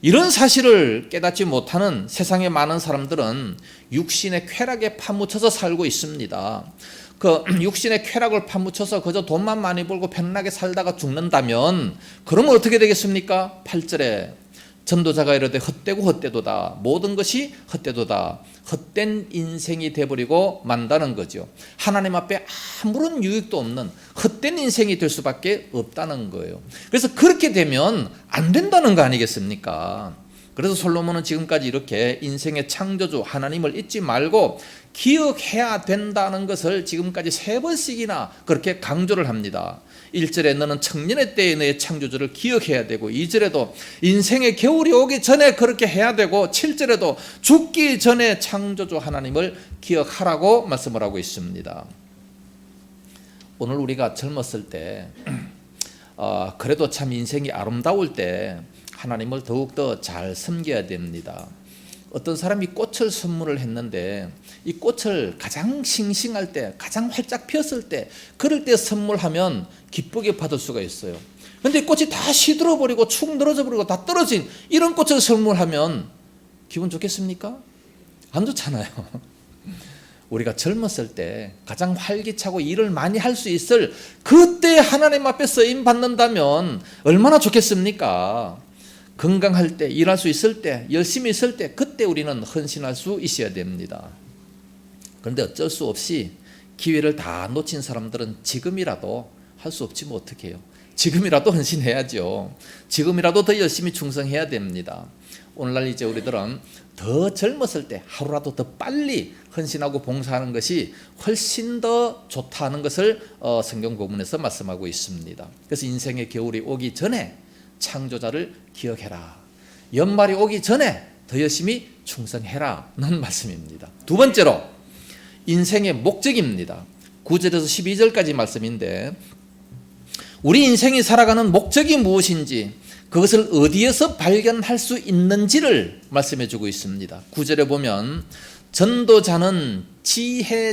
이런 사실을 깨닫지 못하는 세상의 많은 사람들은 육신의 쾌락에 파묻혀서 살고 있습니다. 그 육신의 쾌락을 파묻혀서 그저 돈만 많이 벌고 편안하게 살다가 죽는다면 그러면 어떻게 되겠습니까? 8절에 전도자가 이르되 헛되고 헛되도다. 모든 것이 헛되도다. 헛된 인생이 돼버리고 만다는 거죠. 하나님 앞에 아무런 유익도 없는 헛된 인생이 될 수밖에 없다는 거예요. 그래서 그렇게 되면 안 된다는 거 아니겠습니까? 그래서 솔로몬은 지금까지 이렇게 인생의 창조주 하나님을 잊지 말고 기억해야 된다는 것을 지금까지 3번씩이나 그렇게 강조를 합니다. 1절에 너는 청년의 때에 너의 창조주를 기억해야 되고, 2절에도 인생의 겨울이 오기 전에 그렇게 해야 되고, 7절에도 죽기 전에 창조주 하나님을 기억하라고 말씀을 하고 있습니다. 오늘 우리가 젊었을 때 그래도 참 인생이 아름다울 때 하나님을 더욱더 잘 섬겨야 됩니다. 어떤 사람이 꽃을 선물을 했는데 이 꽃을 가장 싱싱할 때, 가장 활짝 피었을 때, 그럴 때 선물하면 기쁘게 받을 수가 있어요. 그런데 꽃이 다 시들어버리고 축 늘어져 버리고 다 떨어진 이런 꽃을 선물하면 기분 좋겠습니까? 안 좋잖아요. 우리가 젊었을 때 가장 활기차고 일을 많이 할 수 있을 그때 하나님 앞에 쓰임 받는다면 얼마나 좋겠습니까? 건강할 때, 일할 수 있을 때, 열심히 있을 때, 그때 우리는 헌신할 수 있어야 됩니다. 그런데 어쩔 수 없이 기회를 다 놓친 사람들은 지금이라도 할 수 없지 뭐 어떡해요. 지금이라도 헌신해야죠. 지금이라도 더 열심히 충성해야 됩니다. 오늘날 이제 우리들은 더 젊었을 때 하루라도 더 빨리 헌신하고 봉사하는 것이 훨씬 더 좋다는 것을 성경 본문에서 말씀하고 있습니다. 그래서 인생의 겨울이 오기 전에 창조자를 기억해라. 연말이 오기 전에 더 열심히 충성해라는 말씀입니다. 두 번째로 인생의 목적입니다. 9절에서 12절까지 말씀인데, 우리 인생이 살아가는 목적이 무엇인지, 그것을 어디에서 발견할 수 있는지를 말씀해 주고 있습니다. 9절에 보면 전도자는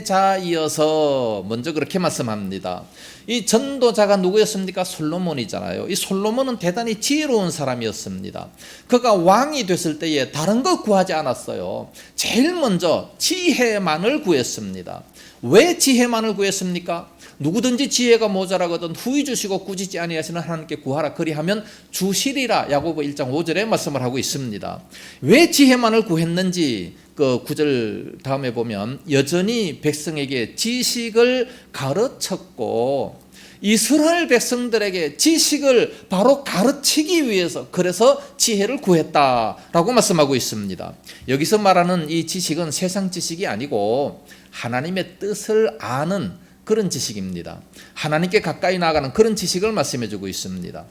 지혜자이어서 먼저 그렇게 말씀합니다. 이 전도자가 누구였습니까? 솔로몬이잖아요. 이 솔로몬은 대단히 지혜로운 사람이었습니다. 그가 왕이 됐을 때에 다른 거 구하지 않았어요. 제일 먼저 지혜만을 구했습니다. 왜 지혜만을 구했습니까? 누구든지 지혜가 모자라거든 후히 주시고 꾸짖지 아니하시는 하나님께 구하라 그리하면 주시리라. 야고보 1장 5절에 말씀을 하고 있습니다. 왜 지혜만을 구했는지 그 9절 다음에 보면 여전히 백성에게 지식을 가르쳤고 이스라엘 백성들에게 지식을 바로 가르치기 위해서 그래서 지혜를 구했다라고 말씀하고 있습니다. 여기서 말하는 이 지식은 세상 지식이 아니고 하나님의 뜻을 아는 그런 지식입니다. 하나님께 가까이 나아가는 그런 지식을 말씀해주고 있습니다.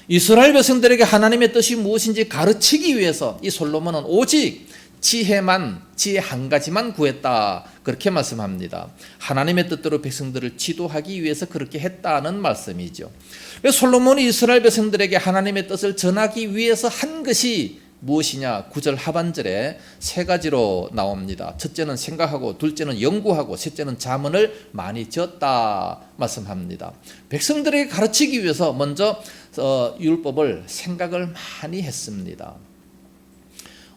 이스라엘 백성들에게 하나님의 뜻이 무엇인지 가르치기 위해서 이 솔로몬은 오직 지혜 한 가지만 구했다 그렇게 말씀합니다. 하나님의 뜻대로 백성들을 지도하기 위해서 그렇게 했다는 말씀이죠. 솔로몬이 이스라엘 백성들에게 하나님의 뜻을 전하기 위해서 한 것이 무엇이냐? 9절 하반절에 세 가지로 나옵니다. 첫째는 생각하고, 둘째는 연구하고, 셋째는 자문을 많이 지었다 말씀합니다. 백성들에게 가르치기 위해서 먼저 율법을 생각을 많이 했습니다.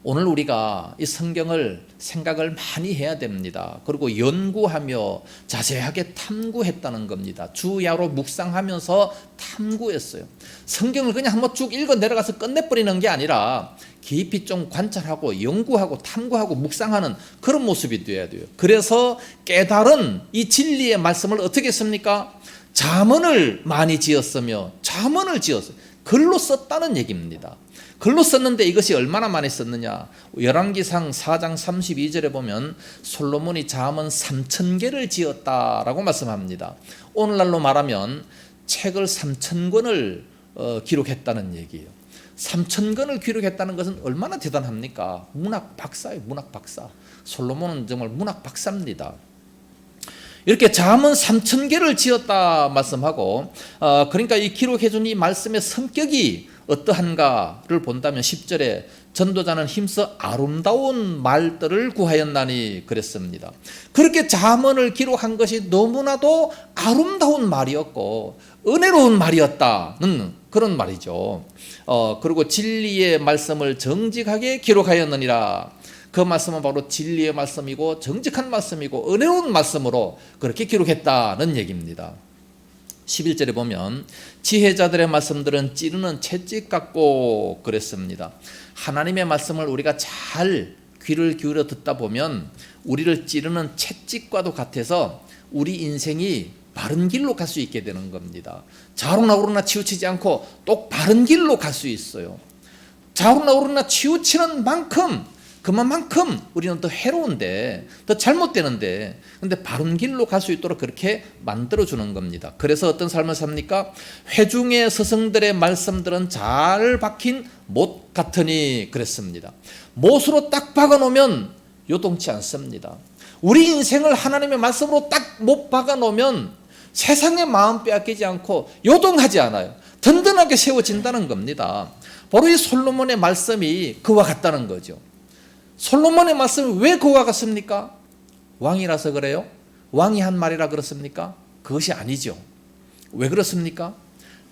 오늘 우리가 이 성경을 생각을 많이 해야 됩니다. 그리고 연구하며 자세하게 탐구했다는 겁니다. 주야로 묵상하면서 탐구했어요. 성경을 그냥 한번 쭉 읽어 내려가서 끝내버리는 게 아니라 깊이 좀 관찰하고 연구하고 탐구하고 묵상하는 그런 모습이 되어야 돼요. 그래서 깨달은 이 진리의 말씀을 어떻게 했습니까? 잠언을 많이 지었으며 잠언을 지었어요. 글로 썼다는 얘기입니다. 글로 썼는데 이것이 얼마나 많이 썼느냐? 열왕기상 4장 32절에 보면 솔로몬이 잠언 3,000개를 지었다라고 말씀합니다. 오늘날로 말하면 책을 3,000권을 기록했다는 얘기예요. 3,000권을 기록했다는 것은 얼마나 대단합니까? 문학 박사예요. 문학 박사. 솔로몬은 정말 문학 박사입니다. 이렇게 잠언 3,000개를 지었다 말씀하고, 그러니까 이 기록해준 이 말씀의 성격이 어떠한가를 본다면 10절에 전도자는 힘써 아름다운 말들을 구하였나니 그랬습니다. 그렇게 잠언을 기록한 것이 너무나도 아름다운 말이었고 은혜로운 말이었다는 그런 말이죠. 그리고 진리의 말씀을 정직하게 기록하였느니라. 그 말씀은 바로 진리의 말씀이고 정직한 말씀이고 은혜로운 말씀으로 그렇게 기록했다는 얘기입니다. 11절에 보면 지혜자들의 말씀들은 찌르는 채찍 같고 그랬습니다. 하나님의 말씀을 우리가 잘 귀를 기울여 듣다 보면 우리를 찌르는 채찍과도 같아서 우리 인생이 바른 길로 갈 수 있게 되는 겁니다. 좌로나 우로나 치우치지 않고 똑바른 길로 갈 수 있어요. 좌로나 우로나 치우치는 만큼 그만큼 우리는 더 해로운데 더 잘못되는데 근데 바른 길로 갈 수 있도록 그렇게 만들어주는 겁니다. 그래서 어떤 삶을 삽니까? 회중의 스승들의 말씀들은 잘 박힌 못 같으니 그랬습니다. 못으로 딱 박아놓으면 요동치 않습니다. 우리 인생을 하나님의 말씀으로 딱 못 박아놓으면 세상의 마음 빼앗기지 않고 요동하지 않아요. 든든하게 세워진다는 겁니다. 바로 이 솔로몬의 말씀이 그와 같다는 거죠. 솔로몬의 말씀이 왜 그와 같습니까? 왕이라서 그래요? 왕이 한 말이라 그렇습니까? 그것이 아니죠. 왜 그렇습니까?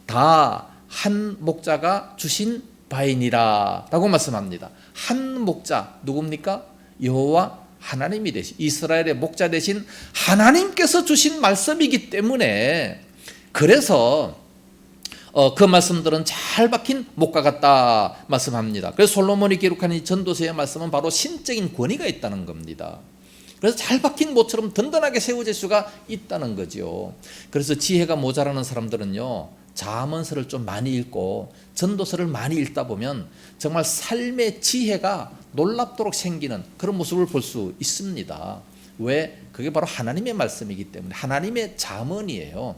다 한 목자가 주신 바이니라 라고 말씀합니다. 한 목자 누굽니까? 여호와 하나님이 되신 이스라엘의 목자 되신 하나님께서 주신 말씀이기 때문에 그래서 그 말씀들은 잘 박힌 목과 같다 말씀합니다. 그래서 솔로몬이 기록한 이 전도서의 말씀은 바로 신적인 권위가 있다는 겁니다. 그래서 잘 박힌 못처럼 든든하게 세워질 수가 있다는 거죠. 그래서 지혜가 모자라는 사람들은요 잠언서를 좀 많이 읽고 전도서를 많이 읽다 보면 정말 삶의 지혜가 놀랍도록 생기는 그런 모습을 볼 수 있습니다. 왜? 그게 바로 하나님의 말씀이기 때문에 하나님의 잠언이에요.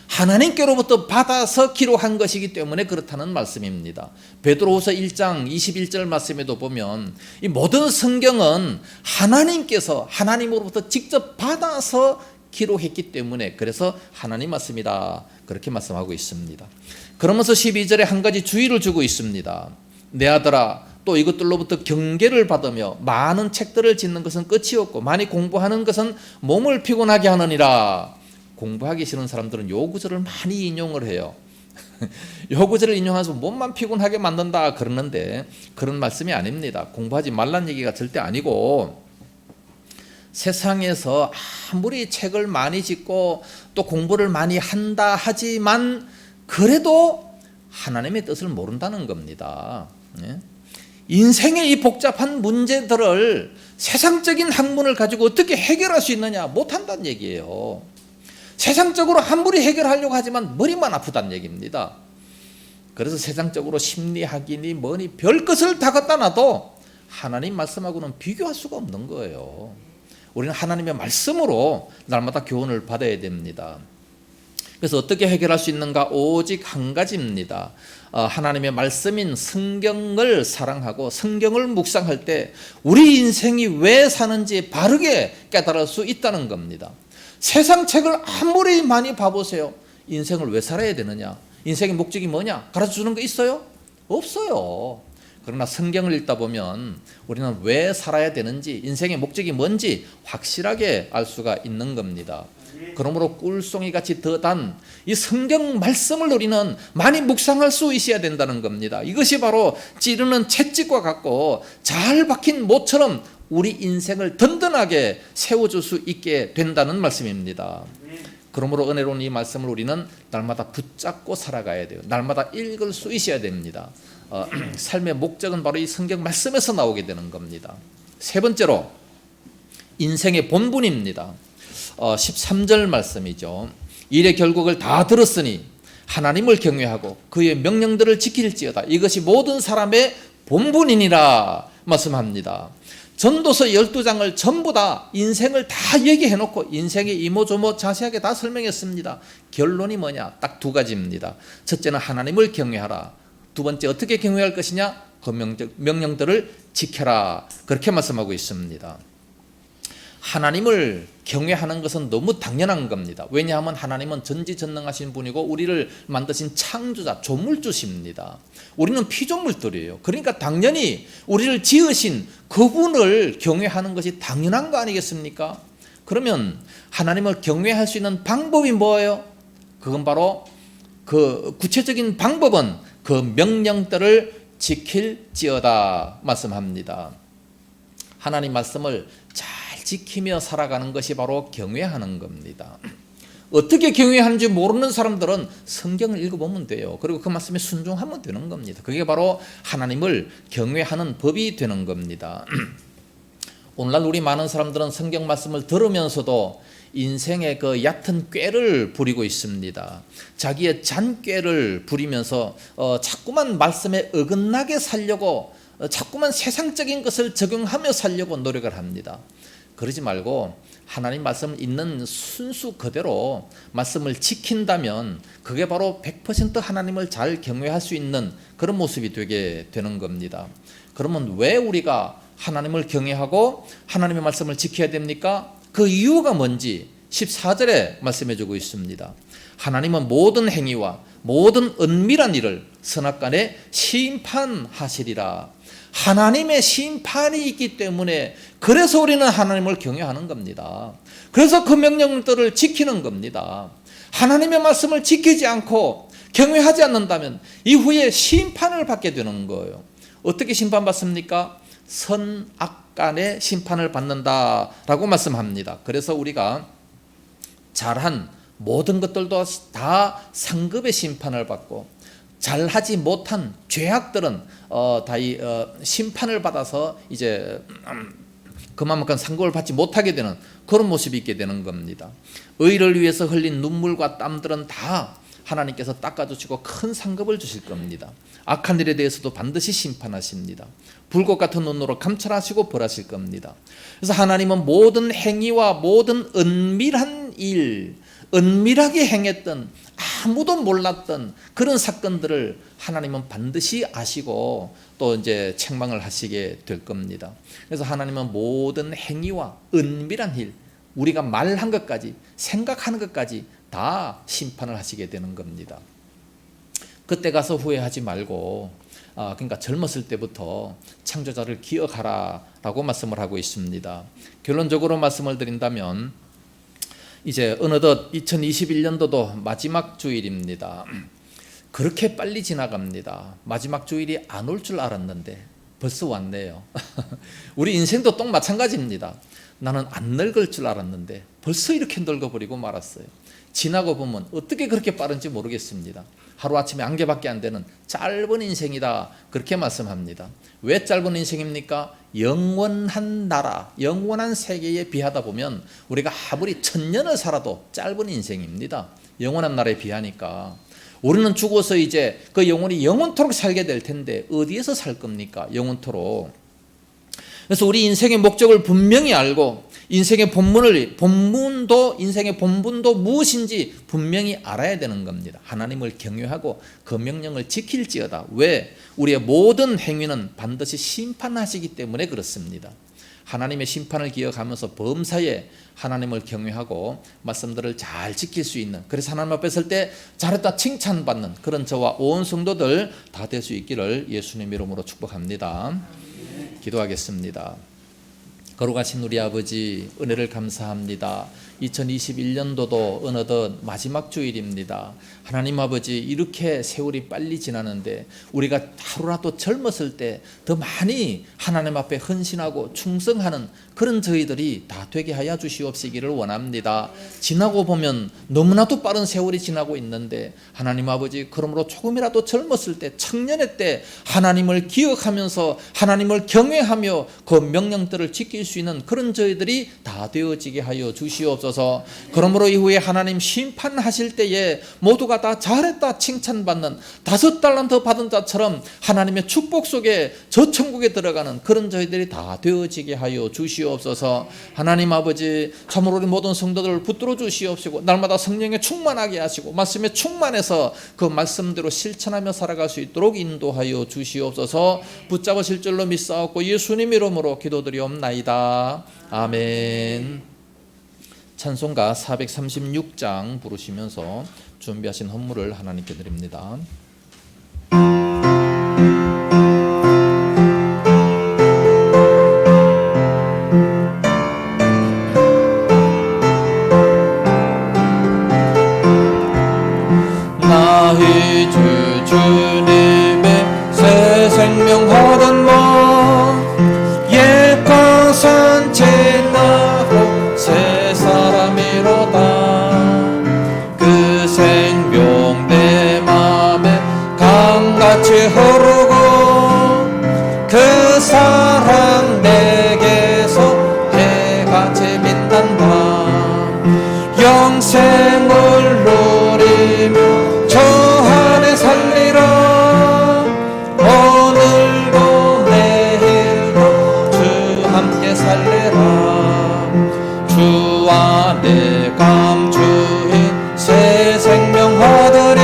하나님께로부터 받아서 기록한 것이기 때문에 그렇다는 말씀입니다. 베드로후서 1장 21절 말씀에도 보면 이 모든 성경은 하나님께서 하나님으로부터 직접 받아서 기록했기 때문에 그래서 하나님 말씀이다 그렇게 말씀하고 있습니다. 그러면서 12절에 한 가지 주의를 주고 있습니다. 내 아들아 또 이것들로부터 경계를 받으며 많은 책들을 짓는 것은 끝이 없고 많이 공부하는 것은 몸을 피곤하게 하느니라. 공부하기 싫은 사람들은 요 구절을 많이 인용을 해요. 요 구절을 인용해서 몸만 피곤하게 만든다 그러는데 그런 말씀이 아닙니다. 공부하지 말란 얘기가 절대 아니고 세상에서 아무리 책을 많이 짓고 또 공부를 많이 한다 하지만 그래도 하나님의 뜻을 모른다는 겁니다. 인생의 이 복잡한 문제들을 세상적인 학문을 가지고 어떻게 해결할 수 있느냐 못한다는 얘기예요. 세상적으로 아무리 해결하려고 하지만 머리만 아프다는 얘기입니다. 그래서 세상적으로 심리학이니 뭐니 별것을 다 갖다 놔도 하나님 말씀하고는 비교할 수가 없는 거예요. 우리는 하나님의 말씀으로 날마다 교훈을 받아야 됩니다. 그래서 어떻게 해결할 수 있는가? 오직 한 가지입니다. 하나님의 말씀인 성경을 사랑하고 성경을 묵상할 때 우리 인생이 왜 사는지 바르게 깨달을 수 있다는 겁니다. 세상 책을 아무리 많이 봐보세요. 인생을 왜 살아야 되느냐? 인생의 목적이 뭐냐? 가르쳐주는 거 있어요? 없어요. 그러나 성경을 읽다 보면 우리는 왜 살아야 되는지, 인생의 목적이 뭔지 확실하게 알 수가 있는 겁니다. 그러므로 꿀송이 같이 더 단 이 성경 말씀을 우리는 많이 묵상할 수 있어야 된다는 겁니다. 이것이 바로 찌르는 채찍과 같고 잘 박힌 못처럼 우리 인생을 든든하게 세워줄 수 있게 된다는 말씀입니다. 그러므로 은혜로운 이 말씀을 우리는 날마다 붙잡고 살아가야 돼요. 날마다 읽을 수 있어야 됩니다. 삶의 목적은 바로 이 성경 말씀에서 나오게 되는 겁니다. 세 번째로 인생의 본분입니다. 13절 말씀이죠. 일의 결국을 다 들었으니 하나님을 경외하고 그의 명령들을 지킬지어다. 이것이 모든 사람의 본분이니라 말씀합니다. 전도서 12장을 전부 다 인생을 다 얘기해놓고 인생의 이모저모 자세하게 다 설명했습니다. 결론이 뭐냐? 딱 두 가지입니다. 첫째는 하나님을 경외하라. 두 번째 어떻게 경외할 것이냐? 그 명령들을 지켜라. 그렇게 말씀하고 있습니다. 하나님을 경외하는 것은 너무 당연한 겁니다. 왜냐하면 하나님은 전지전능하신 분이고 우리를 만드신 창조자, 조물주십니다. 우리는 피조물들이에요. 그러니까 당연히 우리를 지으신 그분을 경외하는 것이 당연한 거 아니겠습니까? 그러면 하나님을 경외할 수 있는 방법이 뭐예요? 그건 바로 그 구체적인 방법은 그 명령들을 지킬지어다 말씀합니다. 하나님 말씀을 잘 지키며 살아가는 것이 바로 경외하는 겁니다. 어떻게 경외하는지 모르는 사람들은 성경을 읽어보면 돼요. 그리고 그 말씀에 순종하면 되는 겁니다. 그게 바로 하나님을 경외하는 법이 되는 겁니다. 오늘날 우리 많은 사람들은 성경 말씀을 들으면서도 인생의 그 얕은 꾀를 부리고 있습니다. 자기의 잔꾀를 부리면서 자꾸만 말씀에 어긋나게 살려고 자꾸만 세상적인 것을 적용하며 살려고 노력을 합니다. 그러지 말고 하나님 말씀을 있는 순수 그대로 말씀을 지킨다면 그게 바로 100% 하나님을 잘 경외할 수 있는 그런 모습이 되게 되는 겁니다. 그러면 왜 우리가 하나님을 경외하고 하나님의 말씀을 지켜야 됩니까? 그 이유가 뭔지 14절에 말씀해 주고 있습니다. 하나님은 모든 행위와 모든 은밀한 일을 선악간에 심판하시리라. 하나님의 심판이 있기 때문에 그래서 우리는 하나님을 경외하는 겁니다. 그래서 그 명령들을 지키는 겁니다. 하나님의 말씀을 지키지 않고 경외하지 않는다면 이후에 심판을 받게 되는 거예요. 어떻게 심판받습니까? 선악간의 심판을 받는다라고 말씀합니다. 그래서 우리가 잘한 모든 것들도 다 상급의 심판을 받고 잘하지 못한 죄악들은 다 심판을 받아서 이제 그만큼 상급을 받지 못하게 되는 그런 모습이 있게 되는 겁니다. 의를 위해서 흘린 눈물과 땀들은 다 하나님께서 닦아주시고 큰 상급을 주실 겁니다. 악한 일에 대해서도 반드시 심판하십니다. 불꽃 같은 눈으로 감찰하시고 벌하실 겁니다. 그래서 하나님은 모든 행위와 모든 은밀한 일, 은밀하게 행했던 아무도 몰랐던 그런 사건들을 하나님은 반드시 아시고 또 이제 책망을 하시게 될 겁니다. 그래서 하나님은 모든 행위와 은밀한 일, 우리가 말한 것까지 생각하는 것까지 다 심판을 하시게 되는 겁니다. 그때 가서 후회하지 말고 그러니까 젊었을 때부터 창조자를 기억하라 라고 말씀을 하고 있습니다. 결론적으로 말씀을 드린다면 이제 어느덧 2021년도도 마지막 주일입니다. 그렇게 빨리 지나갑니다. 마지막 주일이 안 올 줄 알았는데 벌써 왔네요. 우리 인생도 또 마찬가지입니다. 나는 안 늙을 줄 알았는데 벌써 이렇게 늙어버리고 말았어요. 지나고 보면 어떻게 그렇게 빠른지 모르겠습니다. 하루아침에 안개밖에 안 되는 짧은 인생이다 그렇게 말씀합니다. 왜 짧은 인생입니까? 영원한 나라, 영원한 세계에 비하다 보면 우리가 아무리 1000년을 살아도 짧은 인생입니다. 영원한 나라에 비하니까. 우리는 죽어서 이제 그 영혼이 영원토록 살게 될 텐데 어디에서 살 겁니까? 영원토록. 그래서 우리 인생의 목적을 분명히 알고 인생의 인생의 본분도 무엇인지 분명히 알아야 되는 겁니다. 하나님을 경외하고 그 명령을 지킬지어다. 왜? 우리의 모든 행위는 반드시 심판하시기 때문에 그렇습니다. 하나님의 심판을 기억하면서 범사에 하나님을 경외하고 말씀들을 잘 지킬 수 있는, 그래서 하나님 앞에 설 때 잘했다 칭찬받는 그런 저와 온 성도들 다 될 수 있기를 예수님 이름으로 축복합니다. 기도하겠습니다. 거룩하신 우리 아버지, 은혜를 감사합니다. 2021년도도 어느덧 마지막 주일입니다. 하나님 아버지, 이렇게 세월이 빨리 지나는데 우리가 하루라도 젊었을 때 더 많이 하나님 앞에 헌신하고 충성하는 그런 저희들이 다 되게 하여 주시옵시기를 원합니다. 지나고 보면 너무나도 빠른 세월이 지나고 있는데 하나님 아버지, 그러므로 조금이라도 젊었을 때, 청년의 때 하나님을 기억하면서 하나님을 경외하며 그 명령들을 지킬 수 있는 그런 저희들이 다 되어지게 하여 주시옵소서. 그러므로 이후에 하나님 심판하실 때에 모두가 다 잘했다 칭찬받는 5달란트 받은 자처럼 하나님의 축복 속에 저 천국에 들어가는 그런 저희들이 다 되어지게 하여 주시옵소서. 하나님 아버지, 참으로 우리 모든 성도들을 붙들어 주시옵시고 날마다 성령에 충만하게 하시고 말씀에 충만해서 그 말씀대로 실천하며 살아갈 수 있도록 인도하여 주시옵소서. 붙잡으실 줄로 믿사옵고 예수님 이름으로 기도드리옵나이다. 아멘. 찬송가 436장 부르시면서 준비하신 헌물을 하나님께 드립니다. 나의 주 주님의 새 생명 얻은 것 옛 것은 지나고 새 사람이로다. 그 생명 내 맘에 강같이 흐르고 그 사랑 내게서 해같이 빛난다. 영생을 누리며 저 안에 살리라. 오늘도 내일도 주 함께 살리라. 주 안에 감추인 새 생명 얻으리.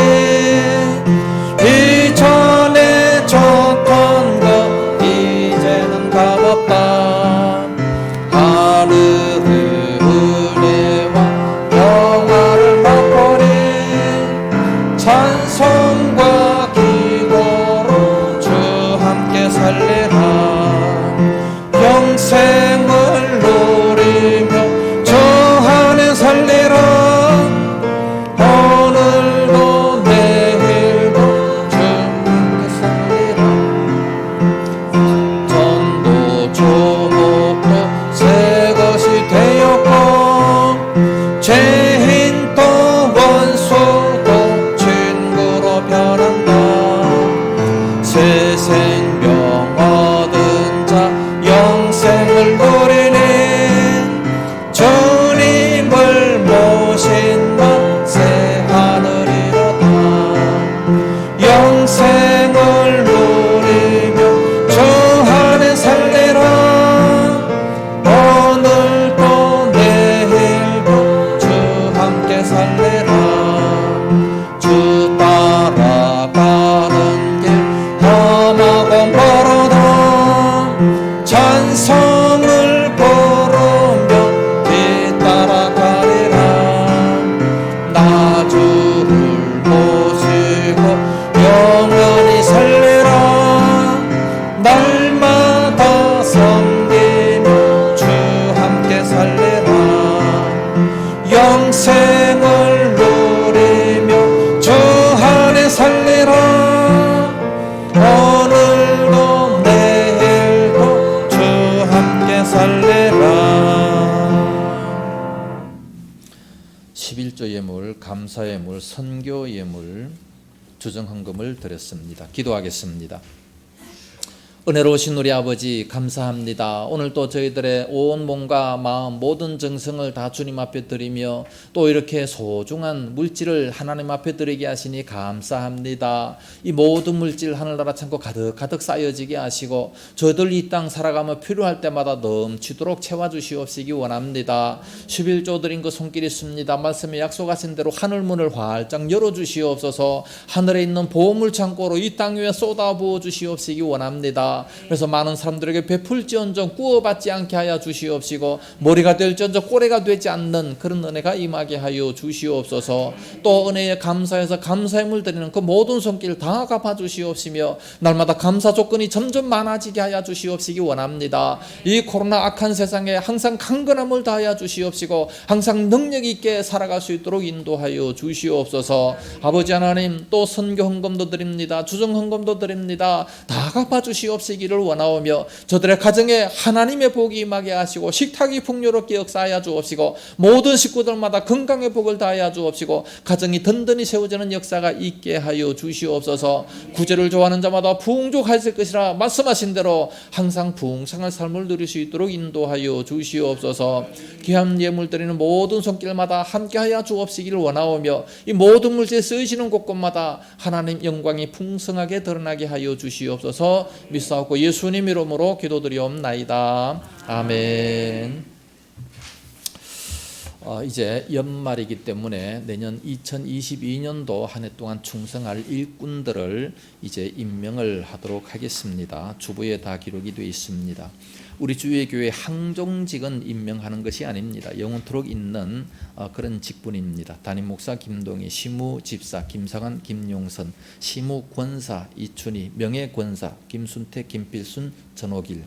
이전에 줬던 것 이제는 값없다. 하늘의 은혜와 영화를 맛보리. 찬송과 기도로 주 함께 살리라. 영생을 누리며 저 안에 살리라. 오늘도 내일도 주 함께 살리라. 전도 조목도 새 것이 되었고 죄인도 원수도 친구로 변한다. 새 생명 얻은 자 영생을 누리니 주님을 모신 새 하늘이로다. 영생을 누리며 주 안에 살리라. 오늘도 내일도 주 함께 살리라. 주 따라가는 길 험하고 멀어도 찬송을 부르며 뒤따라가리라. 나 주를 모시고 영원히 살리라. 날마다 섬기며 주 함께 살리라. 영생을 누리며 주 안에 살리라. 오늘도 내일도 주 함께 살리라. 11조 예물, 감사 예물, 선교 예물, 주정헌금을 드렸습니다. 기도하겠습니다. 은혜로우신 우리 아버지, 감사합니다. 오늘 또 저희들의 온 몸과 마음 모든 정성을 다 주님 앞에 드리며 또 이렇게 소중한 물질을 하나님 앞에 드리게 하시니 감사합니다. 이 모든 물질 하늘나라 창고 가득 쌓여지게 하시고 저희들 이 땅 살아가며 필요할 때마다 넘치도록 채워주시옵시기 원합니다. 11조 드린 그 손길이 있습니다. 말씀에 약속하신 대로 하늘문을 활짝 열어주시옵소서. 하늘에 있는 보물 창고로 이 땅 위에 쏟아부어 주시옵시기 원합니다. 원합니다. 그래서 많은 사람들에게 베풀지언정 구워받지 않게 하여 주시옵시고 머리가 될지언정 꼬리가 되지 않는 그런 은혜가 임하게 하여 주시옵소서. 또 은혜에 감사해서 감사의 물 드리는 그 모든 손길 다 갚아 주시옵시며 날마다 감사 조건이 점점 많아지게 하여 주시옵시기 원합니다. 이 코로나 악한 세상에 항상 강건함을 다하여 주시옵시고 항상 능력 있게 살아갈 수 있도록 인도하여 주시옵소서. 아버지 하나님, 또 선교 헌금도 드립니다. 주정 헌금도 드립니다. 다 갚아 주시옵시기를 원하오며 저들의 가정에 하나님의 복이 임하게 하시고 식탁이 풍요롭게 역사하여 주옵시고 모든 식구들마다 건강의 복을 다하여 주옵시고 가정이 든든히 세워지는 역사가 있게 하여 주시옵소서. 구제를 좋아하는 자마다 풍족하실 것이라 말씀하신 대로 항상 풍성한 삶을 누릴 수 있도록 인도하여 주시옵소서. 귀한 예물 드리는 모든 손길마다 함께하여 주옵시기를 원하오며 이 모든 물질에 쓰이시는 곳곳마다 하나님 영광이 풍성하게 드러나게 하여 주시옵소서. 믿사옵고 예수님 이름으로 기도드리옵나이다. 아멘. 이제 연말이기 때문에 내년 2022년도 한 해 동안 충성할 일꾼들을 이제 임명을 하도록 하겠습니다. 주부에 다 기록이 되어 있습니다. 우리 주의교회 항종직은 임명하는 것이 아닙니다. 영원토록 있는 그런 직분입니다. 담임 목사 김동희, 시무 집사 김상환, 김용선, 시무 권사 이춘희, 명예 권사 김순태, 김필순, 전호길.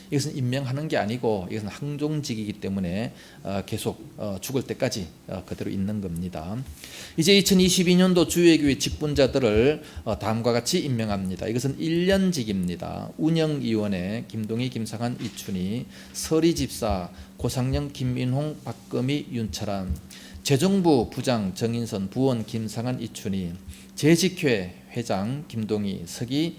이것은 임명하는 게 아니고 이것은 항종직이기 때문에 계속 죽을 때까지 그대로 있는 겁니다. 이제 2022년도 주의교회 직분자들을 다음과 같이 임명합니다. 이것은 1년직입니다. 운영위원회 김동희, 김상환, 이춘희, 서리집사 고상영, 김민홍, 박금희, 윤철환, 재정부 부장 정인선, 부원 김상환, 이춘희, 재직회 회장 김동희, 서기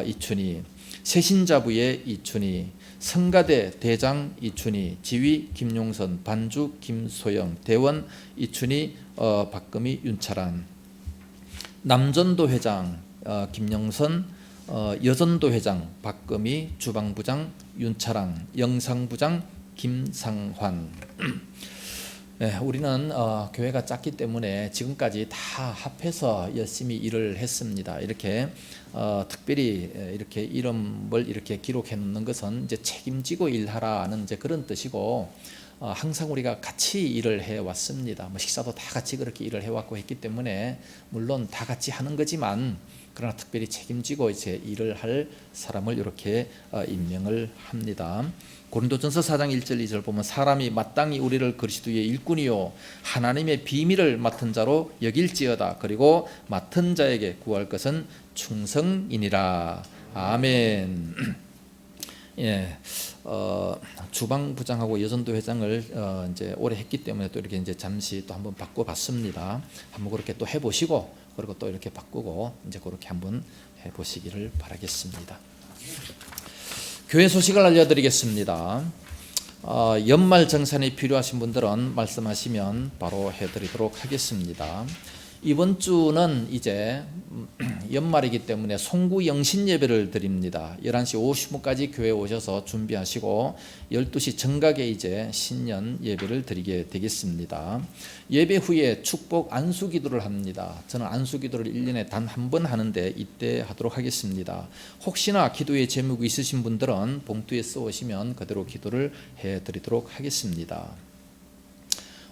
이춘희, 세신자부의 이춘희, 성가대 대장 이춘희, 지휘 김용선, 반주 김소영, 대원 이춘희, 박금희, 윤철환, 남전도 회장 김영선, 여전도 회장 박금희, 주방부장 윤철환, 영상부장 김상환. 네, 우리는 교회가 작기 때문에 지금까지 다 합해서 열심히 일을 했습니다. 이렇게 특별히 이렇게 이름을 이렇게 기록해 놓는 것은 이제 책임지고 일하라는 이제 그런 뜻이고, 항상 우리가 같이 일을 해 왔습니다. 뭐 식사도 다 같이 그렇게 일을 해 왔고 했기 때문에 물론 다 같이 하는 거지만 그러나 특별히 책임지고 이제 일을 할 사람을 이렇게 임명을 합니다. 고린도전서 4장 1절 2절 보면 사람이 마땅히 우리를 그리스도의 일꾼이요 하나님의 비밀을 맡은 자로 여길지어다. 그리고 맡은 자에게 구할 것은 충성이니라. 아멘. 예, 주방부장하고 여전도 회장을 이제 오래 했기 때문에 또 이렇게 이제 잠시 또 한번 바꿔봤습니다. 한번 그렇게 또 해보시고 그리고 또 이렇게 바꾸고 이제 그렇게 한번 해보시기를 바라겠습니다. 교회 소식을 알려드리겠습니다. 연말 정산이 필요하신 분들은 말씀하시면 바로 해드리도록 하겠습니다. 이번 주는 이제 연말이기 때문에 송구 영신 예배를 드립니다. 11시 50분까지 교회에 오셔서 준비하시고 12시 정각에 이제 신년 예배를 드리게 되겠습니다. 예배 후에 축복 안수 기도를 합니다. 저는 안수 기도를 1년에 단 한 번 하는데 이때 하도록 하겠습니다. 혹시나 기도의 제목이 있으신 분들은 봉투에 써오시면 그대로 기도를 해드리도록 하겠습니다.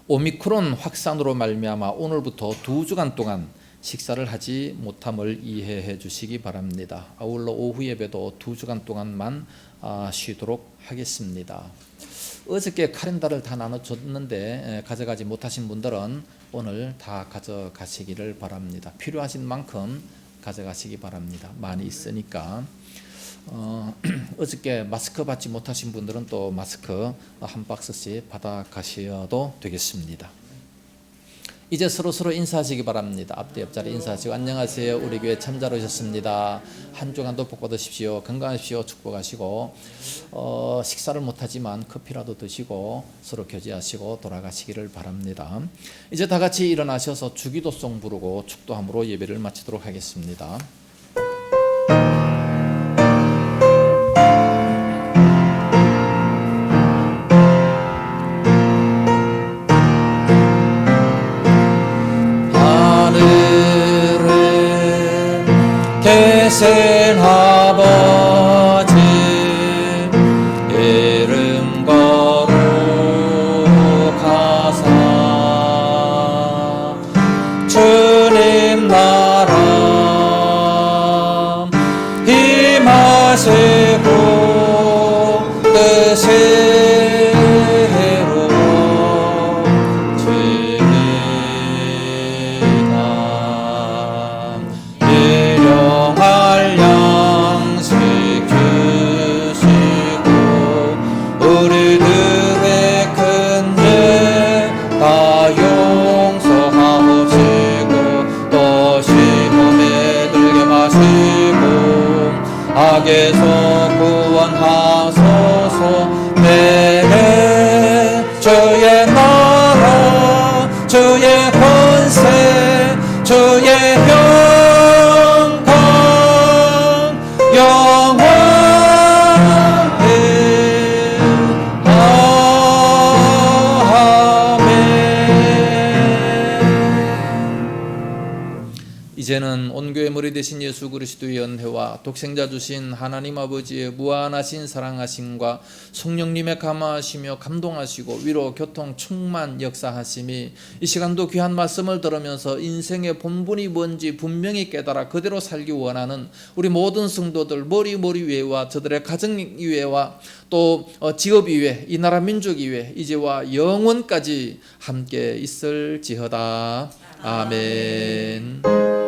오미크론 확산으로 말미암아 오늘부터 2주간 동안 식사를 하지 못함을 이해해 주시기 바랍니다. 아울러 오후 예배도 2주간 동안만 쉬도록 하겠습니다. 어저께 카렌다를 다 나눠줬는데 가져가지 못하신 분들은 오늘 다 가져가시기를 바랍니다. 필요하신 만큼 가져가시기 바랍니다. 많이 있으니까. 어저께 마스크 받지 못하신 분들은 또 마스크 한 박스씩 받아가셔도 되겠습니다. 이제 서로 인사하시기 바랍니다. 앞뒤 옆자리 인사하시고 안녕하세요. 우리 교회 참자로 오셨습니다. 한 주간도 복 받으십시오. 건강하십시오. 축복하시고 식사를 못하지만 커피라도 드시고 서로 교제하시고 돌아가시기를 바랍니다. 이제 다 같이 일어나셔서 주기도송 부르고 축도함으로 예배를 마치도록 하겠습니다. 계신 아버지 내게 주의 나라 주의 권세 주의 영광 영원히 이제는 온 교회 머리 되신 예수 그리스도의 은혜와 독생자 주신 하나님 아버지의 무한하신 사랑하심과 성령님의 감화하시며 감동하시고 위로 교통 충만 역사하심이 이 시간도 귀한 말씀을 들으면서 인생의 본분이 뭔지 분명히 깨달아 그대로 살기 원하는 우리 모든 성도들 머리 위에와 저들의 가정 위에와 또 직업 위에 이 나라 민족 위에 이제와 영원까지 함께 있을지어다. 아멘.